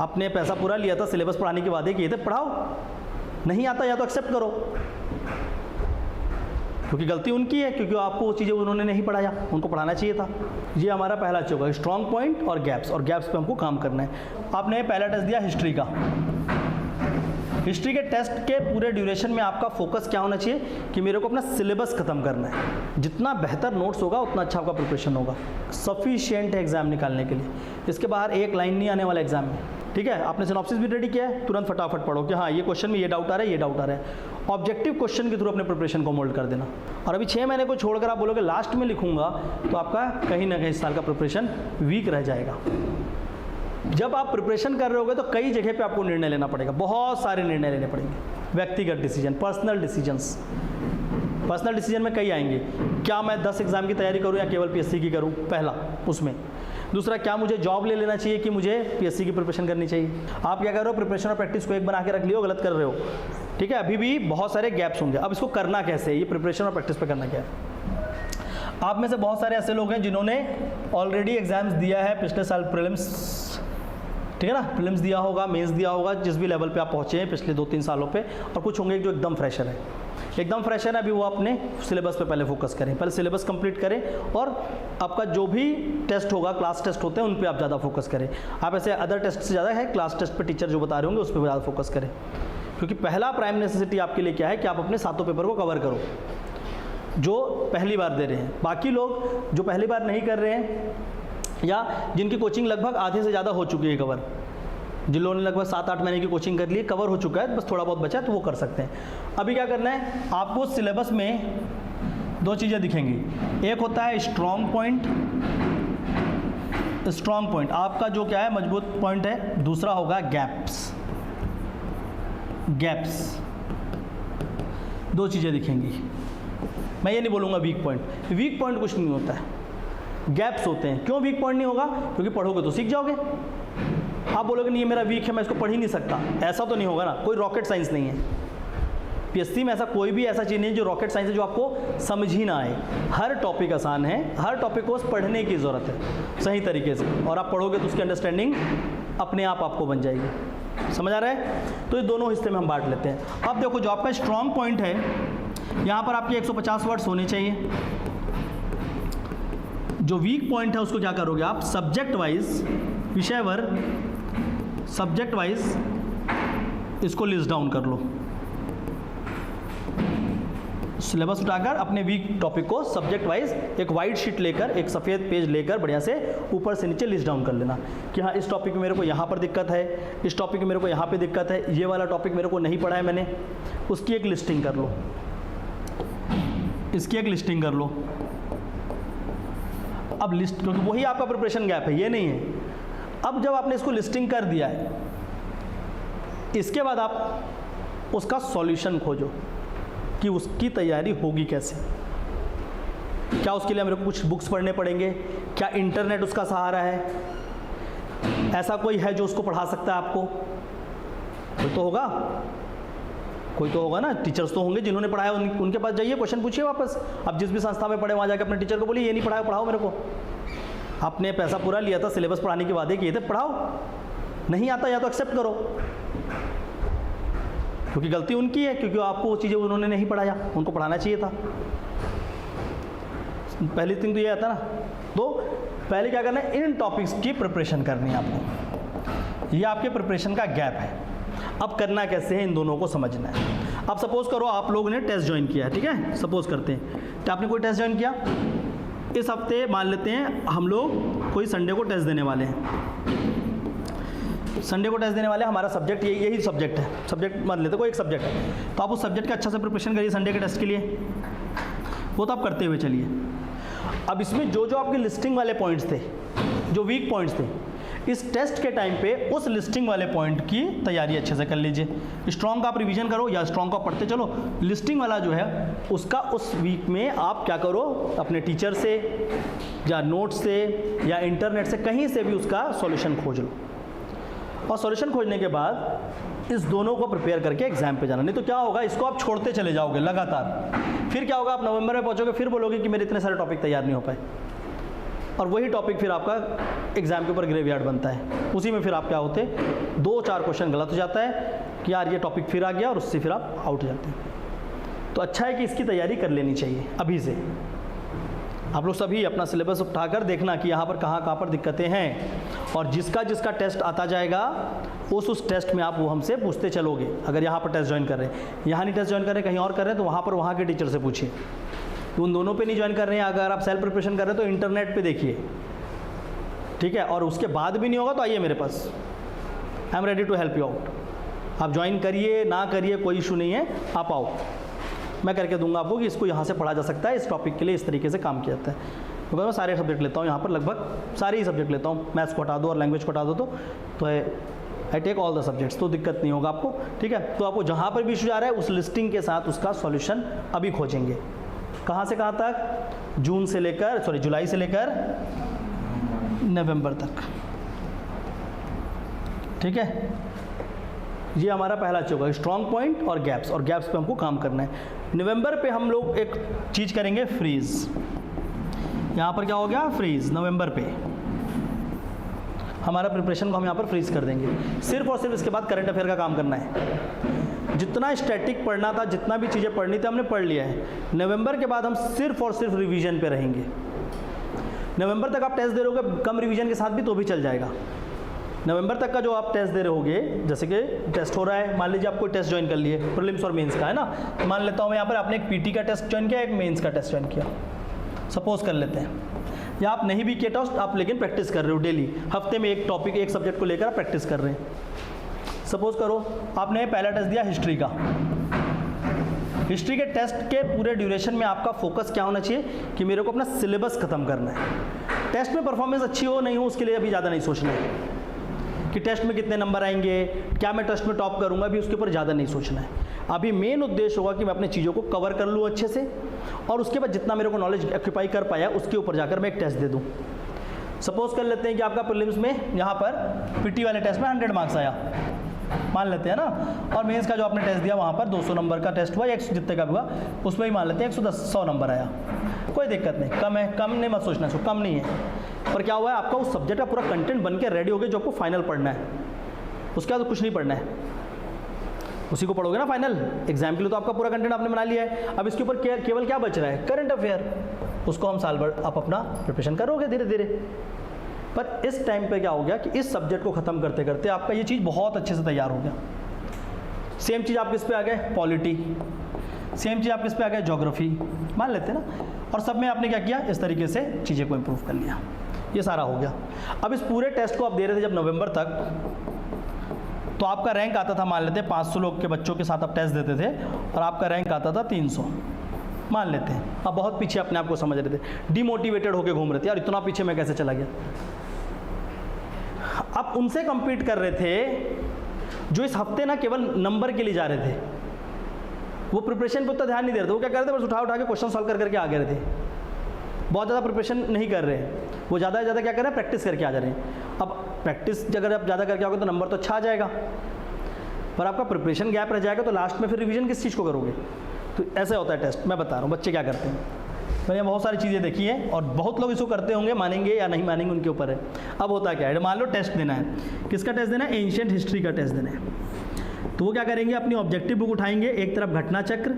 आपने पैसा पूरा लिया था, सिलेबस पढ़ाने के वादे किए थे, पढ़ाओ। नहीं आता या तो एक्सेप्ट करो, क्योंकि गलती उनकी है, क्योंकि आपको वो चीज़ें उन्होंने नहीं पढ़ाया, उनको पढ़ाना चाहिए था। ये हमारा पहला चीज़ होगा, स्ट्रॉन्ग पॉइंट और गैप्स पे हमको काम करना है। आपने पहला टेस्ट दिया हिस्ट्री का। हिस्ट्री के टेस्ट के पूरे ड्यूरेशन में आपका फोकस क्या होना चाहिए कि मेरे को अपना सिलेबस खत्म करना है। जितना बेहतर नोट्स होगा उतना अच्छा आपका प्रिपरेशन होगा, सफिशिएंट है एग्जाम निकालने के लिए। इसके बाहर एक लाइन नहीं आने वाला एग्जाम में, ठीक है। आपने सिनॉप्सिस भी रेडी किया है, तुरंत फटाफट पढ़ो कि हाँ ये क्वेश्चन में ये डाउट आ रहा है, ये डाउट आ रहा है। ऑब्जेक्टिव क्वेश्चन के थ्रू अपने प्रिपरेशन को मोल्ड कर देना। और अभी 6 महीने को छोड़कर आप बोलोगे लास्ट में लिखूंगा, तो आपका कहीं ना कहीं इस साल का प्रिपरेशन वीक रह जाएगा। जब आप प्रिपरेशन कर रहे होगे तो कई जगह पे आपको निर्णय लेना पड़ेगा, बहुत सारे निर्णय लेने पड़ेंगे। व्यक्तिगत decision, personal decisions. Personal decision में कई आएंगे, क्या मैं 10 एग्जाम की तैयारी करूं या केवल पीएससी की करूं, पहला उसमें। दूसरा, क्या मुझे जॉब ले लेना चाहिए कि मुझे पीएससी की प्रिपरेशन करनी चाहिए। आप क्या कर रहे हो, प्रिपरेशन और प्रैक्टिस को एक बना के रख लियो, गलत कर रहे हो, ठीक है। अभी भी बहुत सारे गैप्स होंगे। अब इसको करना कैसे है, ये प्रिपरेशन और प्रैक्टिस पे करना क्या है। आप में से बहुत सारे ऐसे लोग हैं जिन्होंने ऑलरेडी एग्जाम्स दिया है पिछले साल, प्रीलिम्स, ठीक है ना, प्रीलिम्स दिया होगा, मेंस दिया होगा, जिस भी लेवल पे आप पहुंचे हैं पिछले 2-3 सालों पे। और कुछ होंगे जो एकदम फ्रेशर है, एकदम फ्रेशर है, अभी वो अपने सिलेबस पे पहले फोकस करें, पहले सिलेबस कंप्लीट करें। और आपका जो भी टेस्ट होगा, क्लास टेस्ट होते हैं, उन पे आप ज़्यादा फोकस करें। आप ऐसे अदर टेस्ट से ज़्यादा है क्लास टेस्ट पे टीचर जो बता रहे होंगे उस पर ज़्यादा फोकस करें, क्योंकि पहला प्राइम नेसेसिटी आपके लिए क्या है कि आप अपने 7 पेपर को कवर करो जो पहली बार दे रहे हैं। बाकी लोग जो पहली बार नहीं कर रहे हैं या जिनकी कोचिंग लगभग आधे से ज़्यादा हो चुकी है कवर, जिन लोगों ने लगभग 7-8 महीने की कोचिंग कर ली, कवर हो चुका है, बस थोड़ा बहुत बचा है तो वो कर सकते हैं। अभी क्या करना है, आपको सिलेबस में 2 चीज़ें दिखेंगी। एक होता है स्ट्रॉन्ग पॉइंट, स्ट्रॉन्ग पॉइंट आपका जो क्या है मजबूत पॉइंट है। दूसरा होगा गैप्स, गैप्स 2 चीज़ें दिखेंगी। मैं ये नहीं बोलूँगा वीक पॉइंट, वीक पॉइंट कुछ नहीं होता है, गैप्स होते हैं। क्यों वीक पॉइंट नहीं होगा, क्योंकि पढ़ोगे तो सीख जाओगे। आप बोलोगे नहीं ये मेरा वीक है, मैं इसको पढ़ ही नहीं सकता, ऐसा तो नहीं होगा ना। कोई रॉकेट साइंस नहीं है पीएससी में, ऐसा कोई भी ऐसा चीज़ नहीं है जो रॉकेट साइंस है जो आपको समझ ही ना आए। हर टॉपिक आसान है, हर टॉपिक को पढ़ने की ज़रूरत है सही तरीके से, और आप पढ़ोगे तो उसकी अंडरस्टैंडिंग अपने आप आपको बन जाएगी। समझ आ रहा है। तो ये दोनों हिस्से में हम बांट लेते हैं। अब देखो जो आपका स्ट्रॉन्ग पॉइंट है, यहाँ पर आपके 150 वर्ड्स होने चाहिए। जो वीक पॉइंट है उसको क्या करोगे आप, सब्जेक्ट वाइज, विषयवर सब्जेक्ट वाइज इसको लिस्ट डाउन कर लो। सिलेबस उठाकर अपने वीक टॉपिक को सब्जेक्ट वाइज एक वाइट शीट लेकर, एक सफ़ेद पेज लेकर बढ़िया से ऊपर से नीचे लिस्ट डाउन कर लेना कि हाँ इस टॉपिक में मेरे को यहाँ पर दिक्कत है, इस टॉपिक में मेरे को यहाँ पे दिक्कत है, ये वाला टॉपिक मेरे को नहीं पढ़ा है मैंने, उसकी एक लिस्टिंग कर लो, इसकी एक लिस्टिंग कर लो। अब लिस्ट, क्योंकि वही आपका प्रिपरेशन गैप है, ये नहीं है। अब जब आपने इसको लिस्टिंग कर दिया है, इसके बाद आप उसका सॉल्यूशन खोजो कि उसकी तैयारी होगी कैसे। क्या उसके लिए मेरे को कुछ बुक्स पढ़ने पड़ेंगे, क्या इंटरनेट उसका सहारा है, ऐसा कोई है जो उसको पढ़ा सकता है आपको, कोई तो होगा, कोई तो होगा ना। टीचर्स तो होंगे जिन्होंने पढ़ाया, उनके पास जाइए, क्वेश्चन पूछिए वापस। अब जिस भी संस्था में पढ़े वहाँ जाकर अपने टीचर को बोलिए ये नहीं पढ़ाया, पढ़ाओ मेरे को। आपने पैसा पूरा लिया था, सिलेबस पढ़ाने के वादे किए थे, पढ़ाओ। नहीं आता या तो एक्सेप्ट करो, क्योंकि गलती उनकी है, क्योंकि आपको वो चीज़ें उन्होंने नहीं पढ़ाया, उनको पढ़ाना चाहिए था। पहली थिंग तो ये आता ना। तो पहले क्या करना है, इन टॉपिक्स की प्रिपरेशन करनी है आपको। ये आपके प्रिपरेशन का गैप है। अब करना कैसे है, इन दोनों को समझना है। अब सपोज करो आप लोगों ने टेस्ट ज्वाइन किया है, ठीक है, सपोज करते हैं कि आपने कोई टेस्ट ज्वाइन किया। इस हफ्ते मान लेते हैं हम लोग कोई संडे को टेस्ट देने वाले हैं, संडे को टेस्ट देने वाले हैं। हमारा सब्जेक्ट यही सब्जेक्ट है, सब्जेक्ट मान लेते कोई एक सब्जेक्ट है, तो आप उस सब्जेक्ट का अच्छा से प्रिपरेशन करिए संडे के टेस्ट के लिए, वो तो आप करते हुए चलिए। अब इसमें जो जो आपके लिस्टिंग वाले पॉइंट्स थे, जो वीक पॉइंट्स थे, इस टेस्ट के टाइम पे उस लिस्टिंग वाले पॉइंट की तैयारी अच्छे से कर लीजिए। स्ट्रॉन्ग का आप रिवीजन करो या स्ट्रॉन्ग का पढ़ते चलो। लिस्टिंग वाला जो है उसका उस वीक में आप क्या करो, अपने टीचर से या नोट से या इंटरनेट से कहीं से भी उसका सॉल्यूशन खोज लो, और सॉल्यूशन खोजने के बाद इस दोनों को प्रिपेयर करके एग्जाम पे जाना। नहीं तो क्या होगा, इसको आप छोड़ते चले जाओगे लगातार, फिर क्या होगा, आप नवंबर में पहुंचोगे, फिर बोलोगे कि मेरे इतने सारे टॉपिक तैयार नहीं हो पाए। और वही टॉपिक फिर आपका एग्ज़ाम के ऊपर ग्रेवयार्ड बनता है। उसी में फिर आप क्या होते हैं, 2-4 क्वेश्चन गलत हो जाता है कि यार ये टॉपिक फिर आ गया, और उससे फिर आप आउट हो जाते हैं। तो अच्छा है कि इसकी तैयारी कर लेनी चाहिए अभी से। आप लोग सभी अपना सिलेबस उठाकर देखना कि यहाँ पर कहाँ पर दिक्कतें हैं, और जिसका टेस्ट आता जाएगा उस टेस्ट में आप वो हमसे पूछते चलोगे। अगर यहाँ पर टेस्ट ज्वाइन कर रहे हैं, यहाँ नहीं टेस्ट ज्वाइन कर रहे हैं, कहीं और कर रहे हैं, तो वहाँ पर वहाँ के टीचर से पूछिए। तो उन दोनों पे नहीं ज्वाइन कर रहे हैं, अगर आप सेल्फ प्रिपरेशन कर रहे हैं तो इंटरनेट पे देखिए, ठीक है। और उसके बाद भी नहीं होगा तो आइए मेरे पास, I am ready to help you out. आप ज्वाइन करिए ना करिए कोई इशू नहीं है, आप आओ, मैं करके दूंगा आपको कि इसको यहाँ से पढ़ा जा सकता है, इस टॉपिक के लिए इस तरीके से काम किया जाता है। क्योंकि मैं सारे सब्जेक्ट लेता हूँ यहाँ पर, लगभग सारे ही सब्जेक्ट लेता हूँ। मैथ्स को हटा दो और लैंग्वेज को हटा दो तो I take all the subjects, तो दिक्कत नहीं होगा आपको, ठीक है। तो आपको जहाँ पर भी इशू आ रहा है उस लिस्टिंग के साथ उसका सॉल्यूशन अभी खोजेंगे। कहाँ से कहाँ तक? जुलाई से लेकर नवंबर तक, ठीक है। ये हमारा पहला चीज़ होगा, स्ट्रॉन्ग पॉइंट और गैप्स पे हमको काम करना है। नवंबर पे हम लोग एक चीज़ करेंगे, फ्रीज। यहाँ पर क्या हो गया, फ्रीज। नवंबर पे हमारा प्रिपरेशन को हम यहाँ पर फ्रीज कर देंगे। सिर्फ और सिर्फ इसके बाद करंट अफेयर का काम करना है। जितना स्टैटिक पढ़ना था, जितना भी चीज़ें पढ़नी थी, हमने पढ़ लिया है। नवंबर के बाद हम सिर्फ और सिर्फ रिवीजन पे रहेंगे। नवंबर तक आप टेस्ट दे रहोगे कम रिवीजन के साथ भी, तो भी चल जाएगा। नवंबर तक का जो आप टेस्ट दे रहे होगे, जैसे कि टेस्ट हो रहा है, मान लीजिए आप कोई टेस्ट ज्वाइन कर लिए, प्रीलिम्स और मेंस का, है ना। मान लेता हूँ मैं यहाँ पर आपने एक पीटी का टेस्ट ज्वाइन किया, एक मेंस का टेस्ट ज्वाइन किया, सपोज कर लेते हैं। या आप नहीं भी किया टेस्ट, आप लेकिन प्रैक्टिस कर रहे हो डेली, हफ्ते में एक टॉपिक, एक सब्जेक्ट को लेकर आप प्रैक्टिस कर रहे हैं। सपोज करो आपने पहला टेस्ट दिया हिस्ट्री का। हिस्ट्री के टेस्ट के पूरे ड्यूरेशन में आपका फोकस क्या होना चाहिए कि मेरे को अपना सिलेबस खत्म करना है। टेस्ट में परफॉर्मेंस अच्छी हो नहीं हो उसके लिए अभी ज़्यादा नहीं सोचना है कि टेस्ट में कितने नंबर आएंगे, क्या मैं टेस्ट में टॉप करूंगा, अभी उसके ऊपर ज़्यादा नहीं सोचना है। अभी मेन उद्देश्य होगा कि मैं अपनी चीज़ों को कवर कर लूँ अच्छे से, और उसके बाद जितना मेरे को नॉलेज ऑक्यूपाई कर पाया उसके ऊपर जाकर मैं एक टेस्ट दे दूँ। सपोज कर लेते हैं कि आपका प्रीलिम्स में यहाँ पर पीटी वाले टेस्ट में 100 मार्क्स आया, मान लेते हैं ना, और मेंस का जो आपने टेस्ट दिया वहाँ पर 200 नंबर का टेस्ट हुआ या 100 जितने का भी हुआ, उसमें ही मान लेते हैं 100 नंबर आया। कोई दिक्कत नहीं, कम है, कम नहीं मत सोचना, इसको कम नहीं है। पर क्या हुआ है, आपका उस सब्जेक्ट का पूरा कंटेंट बन के रेडी हो गया जो आपको फाइनल पढ़ना है। उसके बाद कुछ नहीं पढ़ना है, उसी को पढ़ोगे ना फाइनल एग्जाम के लिए। तो आपका पूरा कंटेंट आपने बना लिया है। अब इसके ऊपर केवल क्या बच रहा है, करंट अफेयर। उसको हम साल भर आप अपना प्रिपरेशन करोगे धीरे धीरे। पर इस टाइम पे क्या हो गया कि इस सब्जेक्ट को ख़त्म करते करते आपका ये चीज़ बहुत अच्छे से तैयार हो गया। सेम चीज़ आप किस पे आ गए, पॉलिटी। सेम चीज़ आप किस पे आ गए, ज्योग्राफी, मान लेते हैं ना। और सब में आपने क्या किया, इस तरीके से चीज़ें को इम्प्रूव कर लिया। ये सारा हो गया। अब इस पूरे टेस्ट को आप दे रहे थे जब नवंबर तक, तो आपका रैंक आता था, मान लेते हैं 500 लोग के बच्चों के साथ आप टेस्ट देते थे और आपका रैंक आता था 300, मान लेते हैं। आप बहुत पीछे अपने आप को समझ रहे थे, डिमोटिवेटेड होकर घूम रहे थे, यार इतना पीछे मैं कैसे चला गया। आप उनसे कम्पीट कर रहे थे जो इस हफ्ते ना केवल नंबर के लिए जा रहे थे, वो प्रिपरेशन पर उतना ध्यान नहीं दे रहे थे। वो क्या कर रहे थे, बस उठा के क्वेश्चन सॉल्व करके आ गए थे। बहुत ज़्यादा प्रिपरेशन नहीं कर रहे हैं, वो ज़्यादा से ज़्यादा क्या कर रहे हैं, प्रैक्टिस करके आ जा रहे हैं। अब प्रैक्टिस अगर आप ज़्यादा करके आओगे तो नंबर तो अच्छा आ जाएगा, पर आपका प्रिपरेशन गैप रह जाएगा, तो लास्ट में फिर रिवीजन किस चीज़ को करोगे। तो ऐसे होता है टेस्ट। मैं बता रहा हूँ बच्चे क्या करते हैं। मैंने बहुत सारी चीज़ें देखी हैं और बहुत लोग इसको करते होंगे, मानेंगे या नहीं मानेंगे उनके ऊपर है। अब होता क्या है, मान लो टेस्ट देना है, किसका टेस्ट देना है, एंशिएंट हिस्ट्री का टेस्ट देना है। तो वो क्या करेंगे, अपनी ऑब्जेक्टिव बुक उठाएंगे, एक तरफ घटना चक्र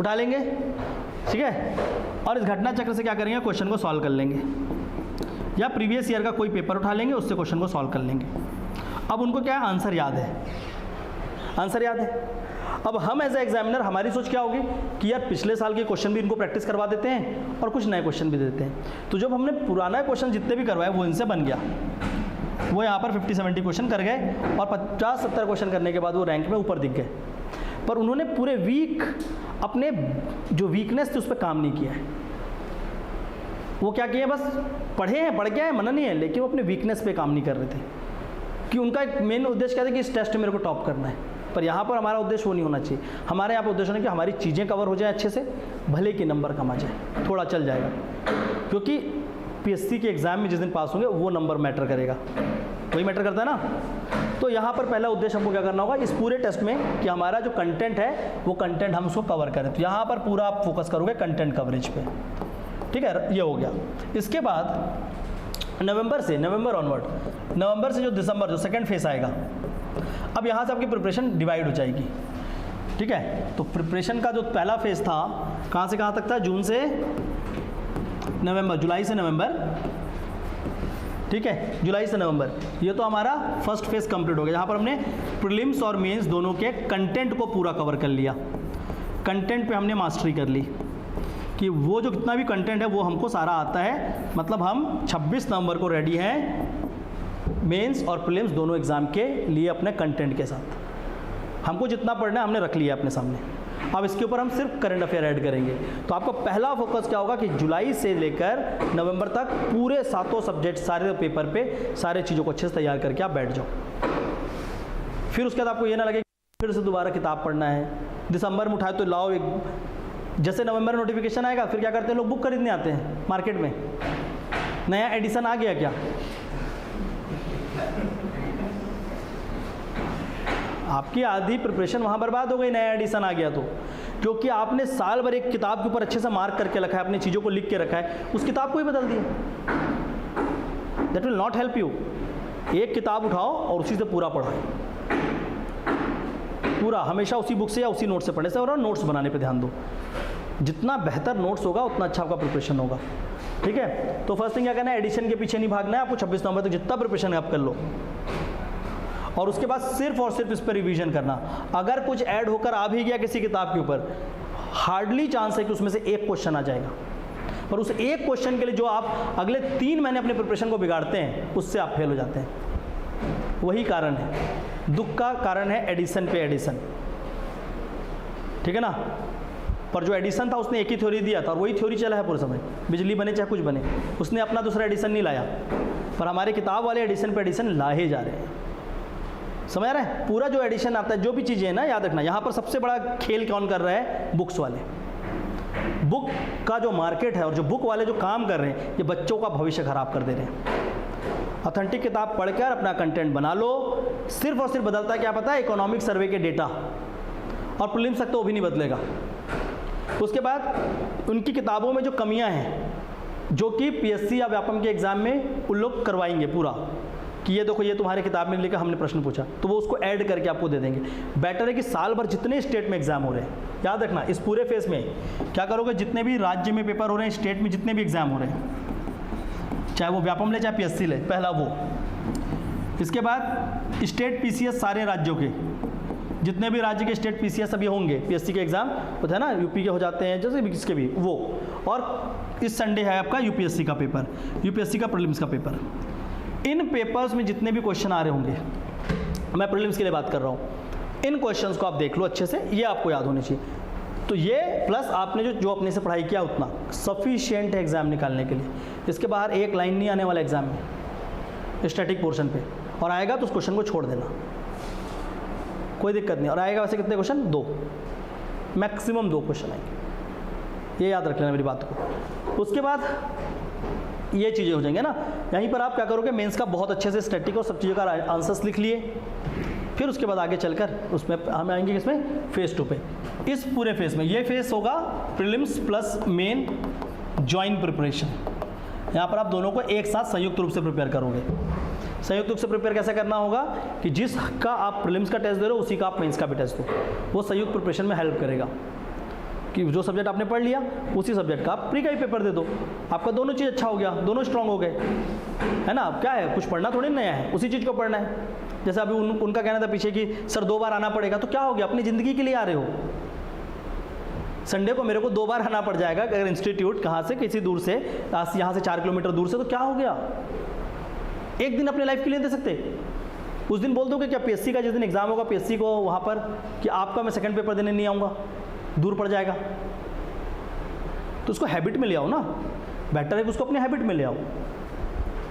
उठा लेंगे, ठीक है, और इस घटना चक्र से क्या करेंगे, क्वेश्चन को सॉल्व कर लेंगे, या प्रीवियस ईयर का कोई पेपर उठा लेंगे, उससे क्वेश्चन को सॉल्व कर लेंगे। अब उनको क्या है, आंसर याद है, आंसर याद है। अब हम एज ए एग्जामिनर हमारी सोच क्या होगी कि यार पिछले साल के क्वेश्चन भी इनको प्रैक्टिस करवा देते हैं और कुछ नए क्वेश्चन भी देते हैं। तो जब हमने पुराना क्वेश्चन जितने भी करवाए वो इनसे बन गया, वो यहाँ पर 50-70 क्वेश्चन कर गए और 50-70 क्वेश्चन करने के बाद वो रैंक में ऊपर दिख गए। पर उन्होंने पूरे वीक अपने जो वीकनेस थी उस पर काम नहीं किया है। वो क्या किए, बस पढ़े हैं, पढ़ के आए, मना नहीं है, लेकिन वो अपने वीकनेस पे काम नहीं कर रहे थे कि उनका एक मेन उद्देश्य क्या था कि इस टेस्ट में मेरे को टॉप करना है। पर यहाँ पर हमारा उद्देश्य वो नहीं होना चाहिए। हमारे यहाँ पर उद्देश्य होना कि हमारी चीज़ें कवर हो जाए अच्छे से, भले कि नंबर कम आ जाए, थोड़ा चल जाएगा, क्योंकि पीएससी के एग्ज़ाम में जिस दिन पास होंगे वो नंबर मैटर करेगा, वही मैटर करता है ना। तो यहाँ पर पहला उद्देश्य हमको क्या करना होगा इस पूरे टेस्ट में कि हमारा जो कंटेंट है वो कंटेंट हम उसको कवर करें। तो यहाँ पर पूरा आप फोकस करोगे कंटेंट कवरेज पे, ठीक है, ये हो गया। इसके बाद नवंबर ऑनवर्ड, नवंबर से जो दिसंबर, जो सेकंड फेस आएगा, अब यहाँ से आपकी प्रिपरेशन डिवाइड हो जाएगी। ठीक है, तो प्रिपरेशन का जो पहला फेज था कहाँ से कहाँ तक था, जून से नवंबर, जुलाई से नवंबर, ठीक है, जुलाई से नवंबर, ये तो हमारा फर्स्ट फेज कंप्लीट हो गया, जहाँ पर हमने प्रीलिम्स और मेंस दोनों के कंटेंट को पूरा कवर कर लिया। कंटेंट पे हमने मास्टरी कर ली कि वो जो कितना भी कंटेंट है वो हमको सारा आता है, मतलब हम 26 नवंबर को रेडी हैं मेंस और प्रीलिम्स दोनों एग्ज़ाम के लिए अपने कंटेंट के साथ। हमको जितना पढ़ना है हमने रख लिया अपने सामने, अब इसके ऊपर हम सिर्फ करंट अफेयर ऐड करेंगे। तो आपका पहला फोकस क्या होगा कि जुलाई से लेकर नवंबर तक पूरे 7 सब्जेक्ट, सारे पेपर पे सारे चीज़ों को अच्छे से तैयार करके आप बैठ जाओ। फिर उसके बाद आपको ये ना लगे फिर से दोबारा किताब पढ़ना है, दिसंबर में उठाए तो लाओ एक, जैसे नवंबर में नोटिफिकेशन आएगा फिर क्या करते हैं लोग, बुक खरीदने आते हैं मार्केट में, नया एडिशन आ गया क्या, आपकी आधी प्रिपरेशन वहाँ बर्बाद हो गई, नया एडिशन आ गया तो, क्योंकि आपने साल भर एक किताब के ऊपर अच्छे से मार्क करके रखा है, अपनी चीज़ों को लिख के रखा है, उस किताब को ही बदल दिया। That will not help you. एक किताब उठाओ और उसी से पूरा पढ़ो, पूरा हमेशा उसी बुक से या उसी नोट से पढ़ने से, और नोट्स बनाने पे ध्यान दो। जितना बेहतर नोट्स होगा उतना अच्छा आपका प्रिपरेशन होगा। ठीक है, तो फर्स्ट थिंग क्या करना है, एडिशन के पीछे नहीं भागना है आपको। 26 नवंबर तक जितना प्रिपरेशन है आप कर लो, और उसके बाद सिर्फ और सिर्फ इस पर रिवीजन करना। अगर कुछ ऐड होकर आ भी गया किसी किताब के ऊपर, हार्डली चांस है कि उसमें से एक क्वेश्चन आ जाएगा, और उस एक क्वेश्चन के लिए जो आप अगले 3 महीने अपने प्रिपरेशन को बिगाड़ते हैं, उससे आप फेल हो जाते हैं। वही कारण है, दुख का कारण है एडिशन पे एडिशन। ठीक है ना, पर जो एडिशन था उसने एक ही थ्योरी दिया था और वही थ्योरी चला है पूरे समय, बिजली बने चाहे कुछ बने, उसने अपना दूसरा एडिशन नहीं लाया। पर हमारे किताब वाले एडिशन पे एडिशन लाए जा रहे हैं। समझ आ रहा है, पूरा जो एडिशन आता है, जो भी चीज़ें हैं ना, याद रखना यहाँ पर सबसे बड़ा खेल कौन कर रहा है, बुक्स वाले। बुक का जो मार्केट है और जो बुक वाले जो काम कर रहे हैं, ये बच्चों का भविष्य खराब कर दे रहे हैं। ऑथेंटिक किताब पढ़कर अपना कंटेंट बना लो। सिर्फ और सिर्फ बदलता है क्या पता है, इकोनॉमिक सर्वे के डेटा, और प्रीलिम्स तक तो वो भी नहीं बदलेगा। उसके बाद उनकी किताबों में जो कमियां हैं, जो कि पीएससी या व्यापम के एग्जाम में उन लोग करवाएंगे पूरा, कि ये देखो ये तुम्हारी किताब में लिखा, हमने प्रश्न पूछा, तो वो उसको ऐड करके आपको दे देंगे। बेटर है कि साल भर जितने स्टेट में एग्जाम हो रहे हैं, याद रखना इस पूरे फेज में क्या करोगे, जितने भी राज्य में पेपर हो रहे हैं, स्टेट में जितने भी एग्जाम हो रहे हैं, चाहे वो व्यापम ले चाहे पीएससी ले, पहला वो। इसके बाद स्टेट पीसीएस सारे राज्यों के, जितने भी राज्य के स्टेट पीसीएस अभी होंगे, पीएससी के एग्जाम होता है ना, यूपी के हो जाते हैं, जैसे भी किसके भी वो। और इस संडे है आपका यूपीएससी का पेपर, यूपीएससी का प्रीलिम्स का पेपर। इन पेपर्स में जितने भी क्वेश्चन आ रहे होंगे, मैं प्रीलिम्स के लिए बात कर रहा हूँ, इन क्वेश्चंस को आप देख लो अच्छे से, ये आपको याद होनी चाहिए। तो ये प्लस आपने जो अपने से पढ़ाई किया उतना सफिशिएंट है एग्जाम निकालने के लिए। इसके बाहर एक लाइन नहीं आने वाला एग्जाम में, स्टैटिक पोर्शन पे, और आएगा तो उस क्वेश्चन को छोड़ देना, कोई दिक्कत नहीं। और आएगा वैसे कितने क्वेश्चन, 2, मैक्सिमम 2 क्वेश्चन आएंगे, ये याद रख लेना मेरी बात को। उसके बाद ये चीज़ें हो जाएंगे ना, यहीं पर आप क्या करोगे, मेंस का बहुत अच्छे से स्टैटिक और सब चीज़ों का आंसर्स लिख लिए। फिर उसके बाद आगे चलकर उसमें हम आएंगे किसमें, फेज़ 2 पे। इस पूरे फेज़ में ये फेज़ होगा prelims plus main joint preparation. यहाँ पर आप दोनों को एक साथ संयुक्त रूप से प्रिपेयर करोगे। संयुक्त रूप से प्रिपेयर कैसे करना होगा कि जिसका आप प्रीलिम्स का टेस्ट दे रहे हो उसी का आप मेंस का भी टेस्ट दो, वो संयुक्त प्रिपरेशन में हेल्प करेगा। कि जो सब्जेक्ट आपने पढ़ लिया उसी सब्जेक्ट का आप प्री का ही पेपर दे दो, आपका दोनों चीज़ अच्छा हो गया, दोनों स्ट्रांग हो गए, है ना। अब क्या है, कुछ पढ़ना थोड़ी नया है, उसी चीज़ को पढ़ना है। जैसे अभी उनका कहना था पीछे कि सर 2 बार आना पड़ेगा, तो क्या हो गया, अपनी ज़िंदगी के लिए आ रहे हो। संडे को मेरे को 2 बार आना पड़ जाएगा अगर इंस्टीट्यूट कहाँ से, किसी दूर से, यहाँ से 4 किलोमीटर दूर से, तो क्या हो गया, एक दिन अपने लाइफ के लिए दे सकते। उस दिन बोल दोगे क्या पीएससी का जिस दिन एग्जाम होगा पीएससी को वहाँ पर, कि आपका मैं सेकंड पेपर देने नहीं आऊँगा, दूर पड़ जाएगा। तो उसको हैबिट में ले आओ ना, बेटर है कि उसको अपने हैबिट में ले आओ।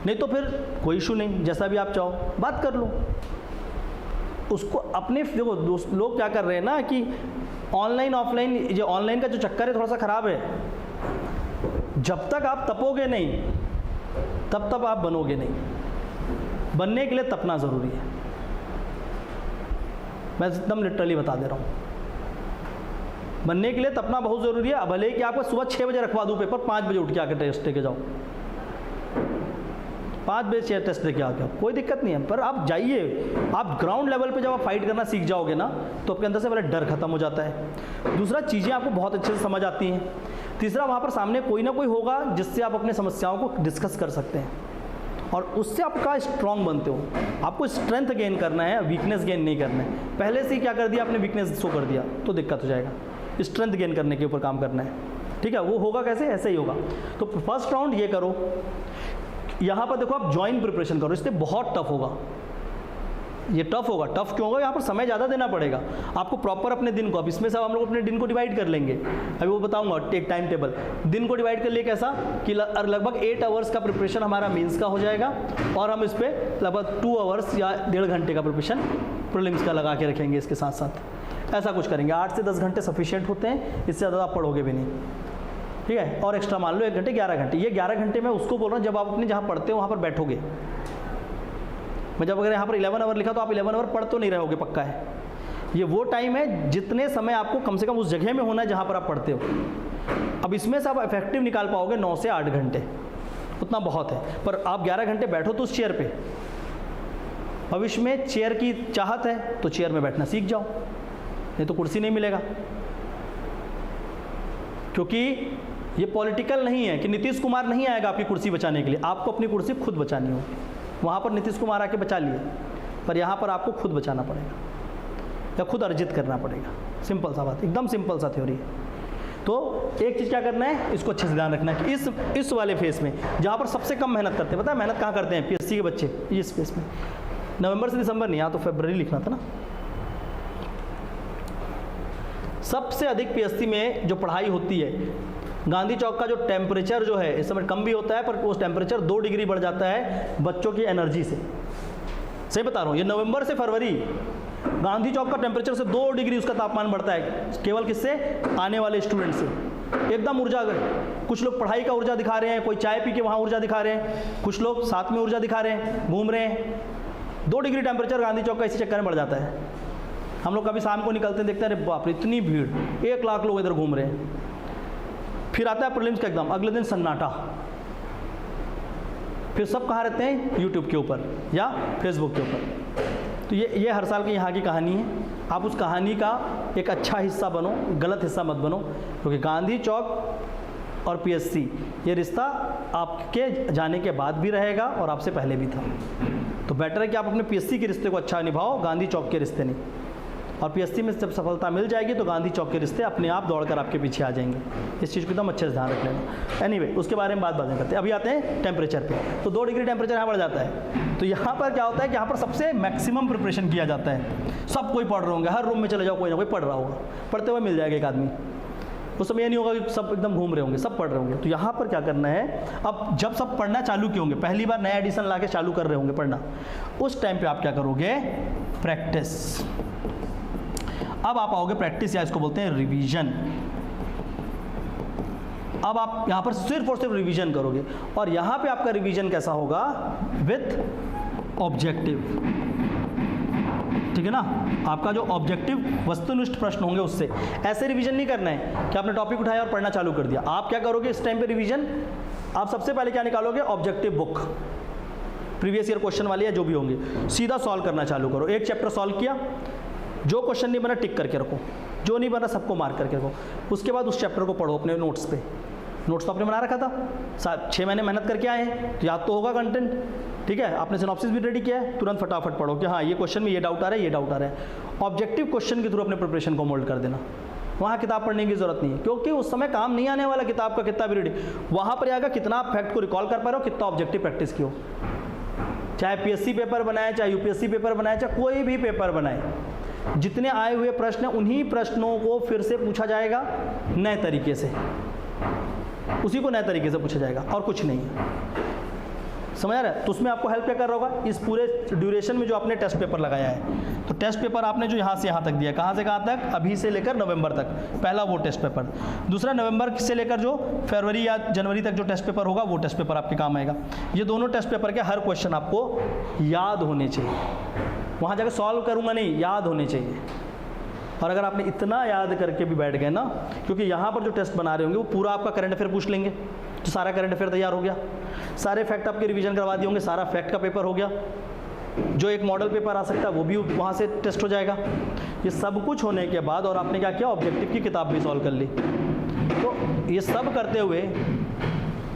नहीं तो फिर कोई इशू नहीं, जैसा भी आप चाहो बात कर लो उसको अपने। देखो दोस्त लोग क्या कर रहे हैं ना कि ऑनलाइन ऑफलाइन, ये ऑनलाइन का जो चक्कर है थोड़ा सा ख़राब है। जब तक आप तपोगे नहीं तब तक आप बनोगे नहीं। बनने के लिए तपना ज़रूरी है, मैं एकदम लिटरली बता दे रहा हूँ। बनने के लिए तपना बहुत ज़रूरी है। भले ही कि आपको सुबह 6 बजे रखवा दूँ पेपर, 5 बजे उठ के आकर टेस्ट दे के जाओ, 5 बजे टेस्ट दे के आ गया, कोई दिक्कत नहीं है। पर आप जाइए, आप ग्राउंड लेवल पे जब आप फाइट करना सीख जाओगे ना, तो आपके अंदर से पहले डर खत्म हो जाता है। दूसरा, चीज़ें आपको बहुत अच्छे से समझ आती हैं। तीसरा, वहाँ पर सामने कोई ना कोई होगा जिससे आप अपनी समस्याओं को डिस्कस कर सकते हैं और उससे आपका स्ट्रांग बनते हो। आपको स्ट्रेंथ गेन करना है, वीकनेस गेन नहीं करना है। पहले से ही क्या कर दिया आपने, वीकनेस शो कर दिया तो दिक्कत हो जाएगा। स्ट्रेंथ गेन करने के ऊपर काम करना है, ठीक है। वो होगा कैसे, ऐसे ही होगा। तो फर्स्ट राउंड ये करो। यहाँ पर देखो आप जॉइंट प्रिपरेशन करो, इससे बहुत टफ होगा। ये टफ होगा। टफ क्यों होगा, यहाँ पर समय ज़्यादा देना पड़ेगा आपको प्रॉपर अपने दिन को। अब इसमें से हम लोग अपने दिन को डिवाइड कर लेंगे, अभी वो बताऊंगा एक टाइम टेबल। दिन को डिवाइड कर लिए कैसा कि लगभग 8 आवर्स का प्रिपरेशन हमारा मेंस का हो जाएगा और हम इस पर लगभग 2 आवर्स या 1.5 घंटे का प्रिपरेशन प्रीलिम्स का लगा के रखेंगे इसके साथ साथ। ऐसा कुछ करेंगे। 8 से 10 घंटे सफिशिएंट होते हैं, इससे ज़्यादा आप पढ़ोगे भी नहीं, ठीक है। और एक्स्ट्रा मान लो 1 घंटे 11 घंटे। ये 11 घंटे मैं उसको बोल रहा हूँ जब आप अपने जहाँ पढ़ते हो वहाँ पर बैठोगे। मैं जब अगर यहाँ पर 11 आवर लिखा तो आप 11 आवर पढ़ तो नहीं रहोगे, पक्का है। ये वो टाइम है जितने समय आपको कम से कम उस जगह में होना है जहाँ पर आप पढ़ते हो। अब इसमें से आप इफेक्टिव निकाल पाओगे 9 से 8 घंटे, उतना बहुत है। पर आप 11 घंटे बैठो तो उस चेयर पे। भविष्य में चेयर की चाहत है तो चेयर में बैठना सीख जाओ, नहीं तो कुर्सी नहीं मिलेगा। क्योंकि ये पॉलिटिकल नहीं है कि नीतीश कुमार नहीं आएगा आपकी कुर्सी बचाने के लिए, आपको अपनी कुर्सी खुद बचानी होगी। वहाँ पर नीतीश कुमार आके बचा लिए, पर यहाँ पर आपको खुद बचाना पड़ेगा या खुद अर्जित करना पड़ेगा। सिंपल सा बात, एकदम सिंपल सा थ्योरी है। तो एक चीज़ क्या करना है, इसको अच्छे से ध्यान रखना है कि इस वाले फेस में जहाँ पर सबसे कम मेहनत करते हैं, पता है मेहनत कहाँ करते हैं पीएससी के बच्चे, इस फेस में। नवंबर से दिसंबर नहीं, यहाँ तो फरवरी लिखना था ना। सबसे अधिक पीएससी में जो पढ़ाई होती है, गांधी चौक का जो टेम्परेचर जो है इस समय कम भी होता है, पर वो टेम्परेचर 2 डिग्री बढ़ जाता है बच्चों की एनर्जी से। सही बता रहा हूँ, ये नवंबर से फरवरी गांधी चौक का टेम्परेचर से 2 डिग्री उसका तापमान बढ़ता है। केवल किससे, आने वाले स्टूडेंट से। एकदम ऊर्जा, कुछ लोग पढ़ाई का ऊर्जा दिखा रहे हैं, कोई चाय पी के वहाँ ऊर्जा दिखा रहे हैं, कुछ लोग साथ में ऊर्जा दिखा रहे हैं, घूम रहे हैं। 2 डिग्री टेम्परेचर गांधी चौक का इसी चक्कर में बढ़ जाता है। हम लोग कभी शाम को निकलते हैं, देखते हैं अरे बाप रे इतनी भीड़, 1 लाख लोग इधर घूम रहे हैं। फिर आता है प्रीलिम्स का एग्जाम, अगले दिन सन्नाटा। फिर सब कहाँ रहते हैं, यूट्यूब के ऊपर या फेसबुक के ऊपर। तो ये हर साल की यहाँ की कहानी है। आप उस कहानी का एक अच्छा हिस्सा बनो, गलत हिस्सा मत बनो। क्योंकि गांधी चौक और पीएससी ये रिश्ता आपके जाने के बाद भी रहेगा और आपसे पहले भी था। तो बेटर है कि आप अपने पीएससी के रिश्ते को अच्छा निभाओ, गांधी चौक के रिश्ते नहीं। और पीएससी में जब सफलता मिल जाएगी तो गांधी चौक के रिश्ते अपने आप दौड़कर आपके पीछे आ जाएंगे। इस चीज़ को एकदम अच्छे से ध्यान रख लेना। एनीवे, उसके बारे में बात करते हैं। अभी आते हैं टेम्परेचर पे। तो 2 डिग्री टेम्परेचर यहाँ बढ़ जाता है। तो यहाँ पर क्या होता है कि यहाँ पर सबसे मैक्सिमम प्रिपरेशन किया जाता है। सब कोई पढ़ रहे होंगे, हर रूम में चले जाओ कोई ना कोई पढ़ रहा होगा, पढ़ते हुए मिल जाएगा एक आदमी। उस समय ये नहीं होगा कि सब एकदम घूम रहे होंगे, सब पढ़ रहे होंगे। तो यहाँ पर क्या करना है, अब जब सब पढ़ना चालू किए होंगे, पहली बार नया एडिशन ला के चालू कर रहे होंगे पढ़ना, उस टाइम पे आप क्या करोगे, प्रैक्टिस। अब आप आओगे प्रैक्टिस, या इसको बोलते हैं रिवीजन। अब आप यहाँ पर सिर्फ और सिर्फ रिवीजन करोगे। और यहाँ पे आपका रिवीजन कैसा होगा, विथ ऑब्जेक्टिव। ठीक है ना, आपका जो ऑब्जेक्टिव वस्तुनिष्ठ प्रश्न होंगे उससे। ऐसे रिवीजन नहीं करना है कि आपने टॉपिक उठाया और पढ़ना चालू कर दिया। आप क्या करोगे इस टाइम पे रिवीजन, आप सबसे पहले क्या निकालोगे, objective book, previous year question वाली या जो भी होंगे, सीधा सॉल्व करना चालू करो। एक चैप्टर सॉल्व किया, जो क्वेश्चन नहीं बना टिक करके रखो, जो नहीं बना सबको मार्क करके रखो। उसके बाद उस चैप्टर को पढ़ो अपने नोट्स पे। नोट्स तो आपने बना रखा था, 6 महीने मेहनत करके आए हैं तो याद तो होगा कंटेंट। ठीक है, आपने सिनॉप्सिस भी रेडी किया है, तुरंत फटाफट पढ़ो कि हाँ ये क्वेश्चन में ये डाउट आ रहा है, ये डाउट आ रहा है। ऑब्जेक्टिव क्वेश्चन के थ्रू अपने प्रिपरेशन को मोल्ड कर देना। वहाँ किताब पढ़ने की जरूरत नहीं है, क्योंकि उस समय काम नहीं आने वाला किताब का कितना भी रेडी। वहाँ पर आएगा कितना आप फैक्ट को रिकॉल कर पा रहे हो, कितना ऑब्जेक्टिव प्रैक्टिस की हो। चाहे पीएससी पेपर बनाए, चाहे यूपीएससी पेपर बनाए, चाहे कोई भी पेपर बनाए, जितने आए हुए प्रश्न हैं उन्हीं प्रश्नों को फिर से पूछा जाएगा नए तरीके से, उसी को नए तरीके से पूछा जाएगा और कुछ नहीं है। समझ आ रहा है? तो उसमें आपको हेल्प क्या कर रहा होगा, इस पूरे ड्यूरेशन में जो आपने टेस्ट पेपर लगाया है। तो टेस्ट पेपर आपने जो यहाँ से यहाँ तक दिया, कहाँ से कहाँ तक, अभी से लेकर नवंबर तक, पहला वो टेस्ट पेपर। दूसरा नवंबर से लेकर जो फरवरी या जनवरी तक जो टेस्ट पेपर होगा वो टेस्ट पेपर आपके काम आएगा। ये दोनों टेस्ट पेपर के हर क्वेश्चन आपको याद होने चाहिए। वहाँ जाकर सॉल्व करूँगा नहीं, याद होने चाहिए। और अगर आपने इतना याद करके भी बैठ गए ना, क्योंकि यहाँ पर जो टेस्ट बना रहे होंगे वो पूरा आपका करंट अफेयर पूछ लेंगे, तो सारा करंट अफेयर तैयार हो गया, सारे फैक्ट आपके रिवीजन करवा दिए होंगे, सारा फैक्ट का पेपर हो गया, जो एक मॉडल पेपर आ सकता है वो भी वहाँ से टेस्ट हो जाएगा। ये सब कुछ होने के बाद और आपने क्या किया, ऑब्जेक्टिव की किताब भी सॉल्व कर ली। तो ये सब करते हुए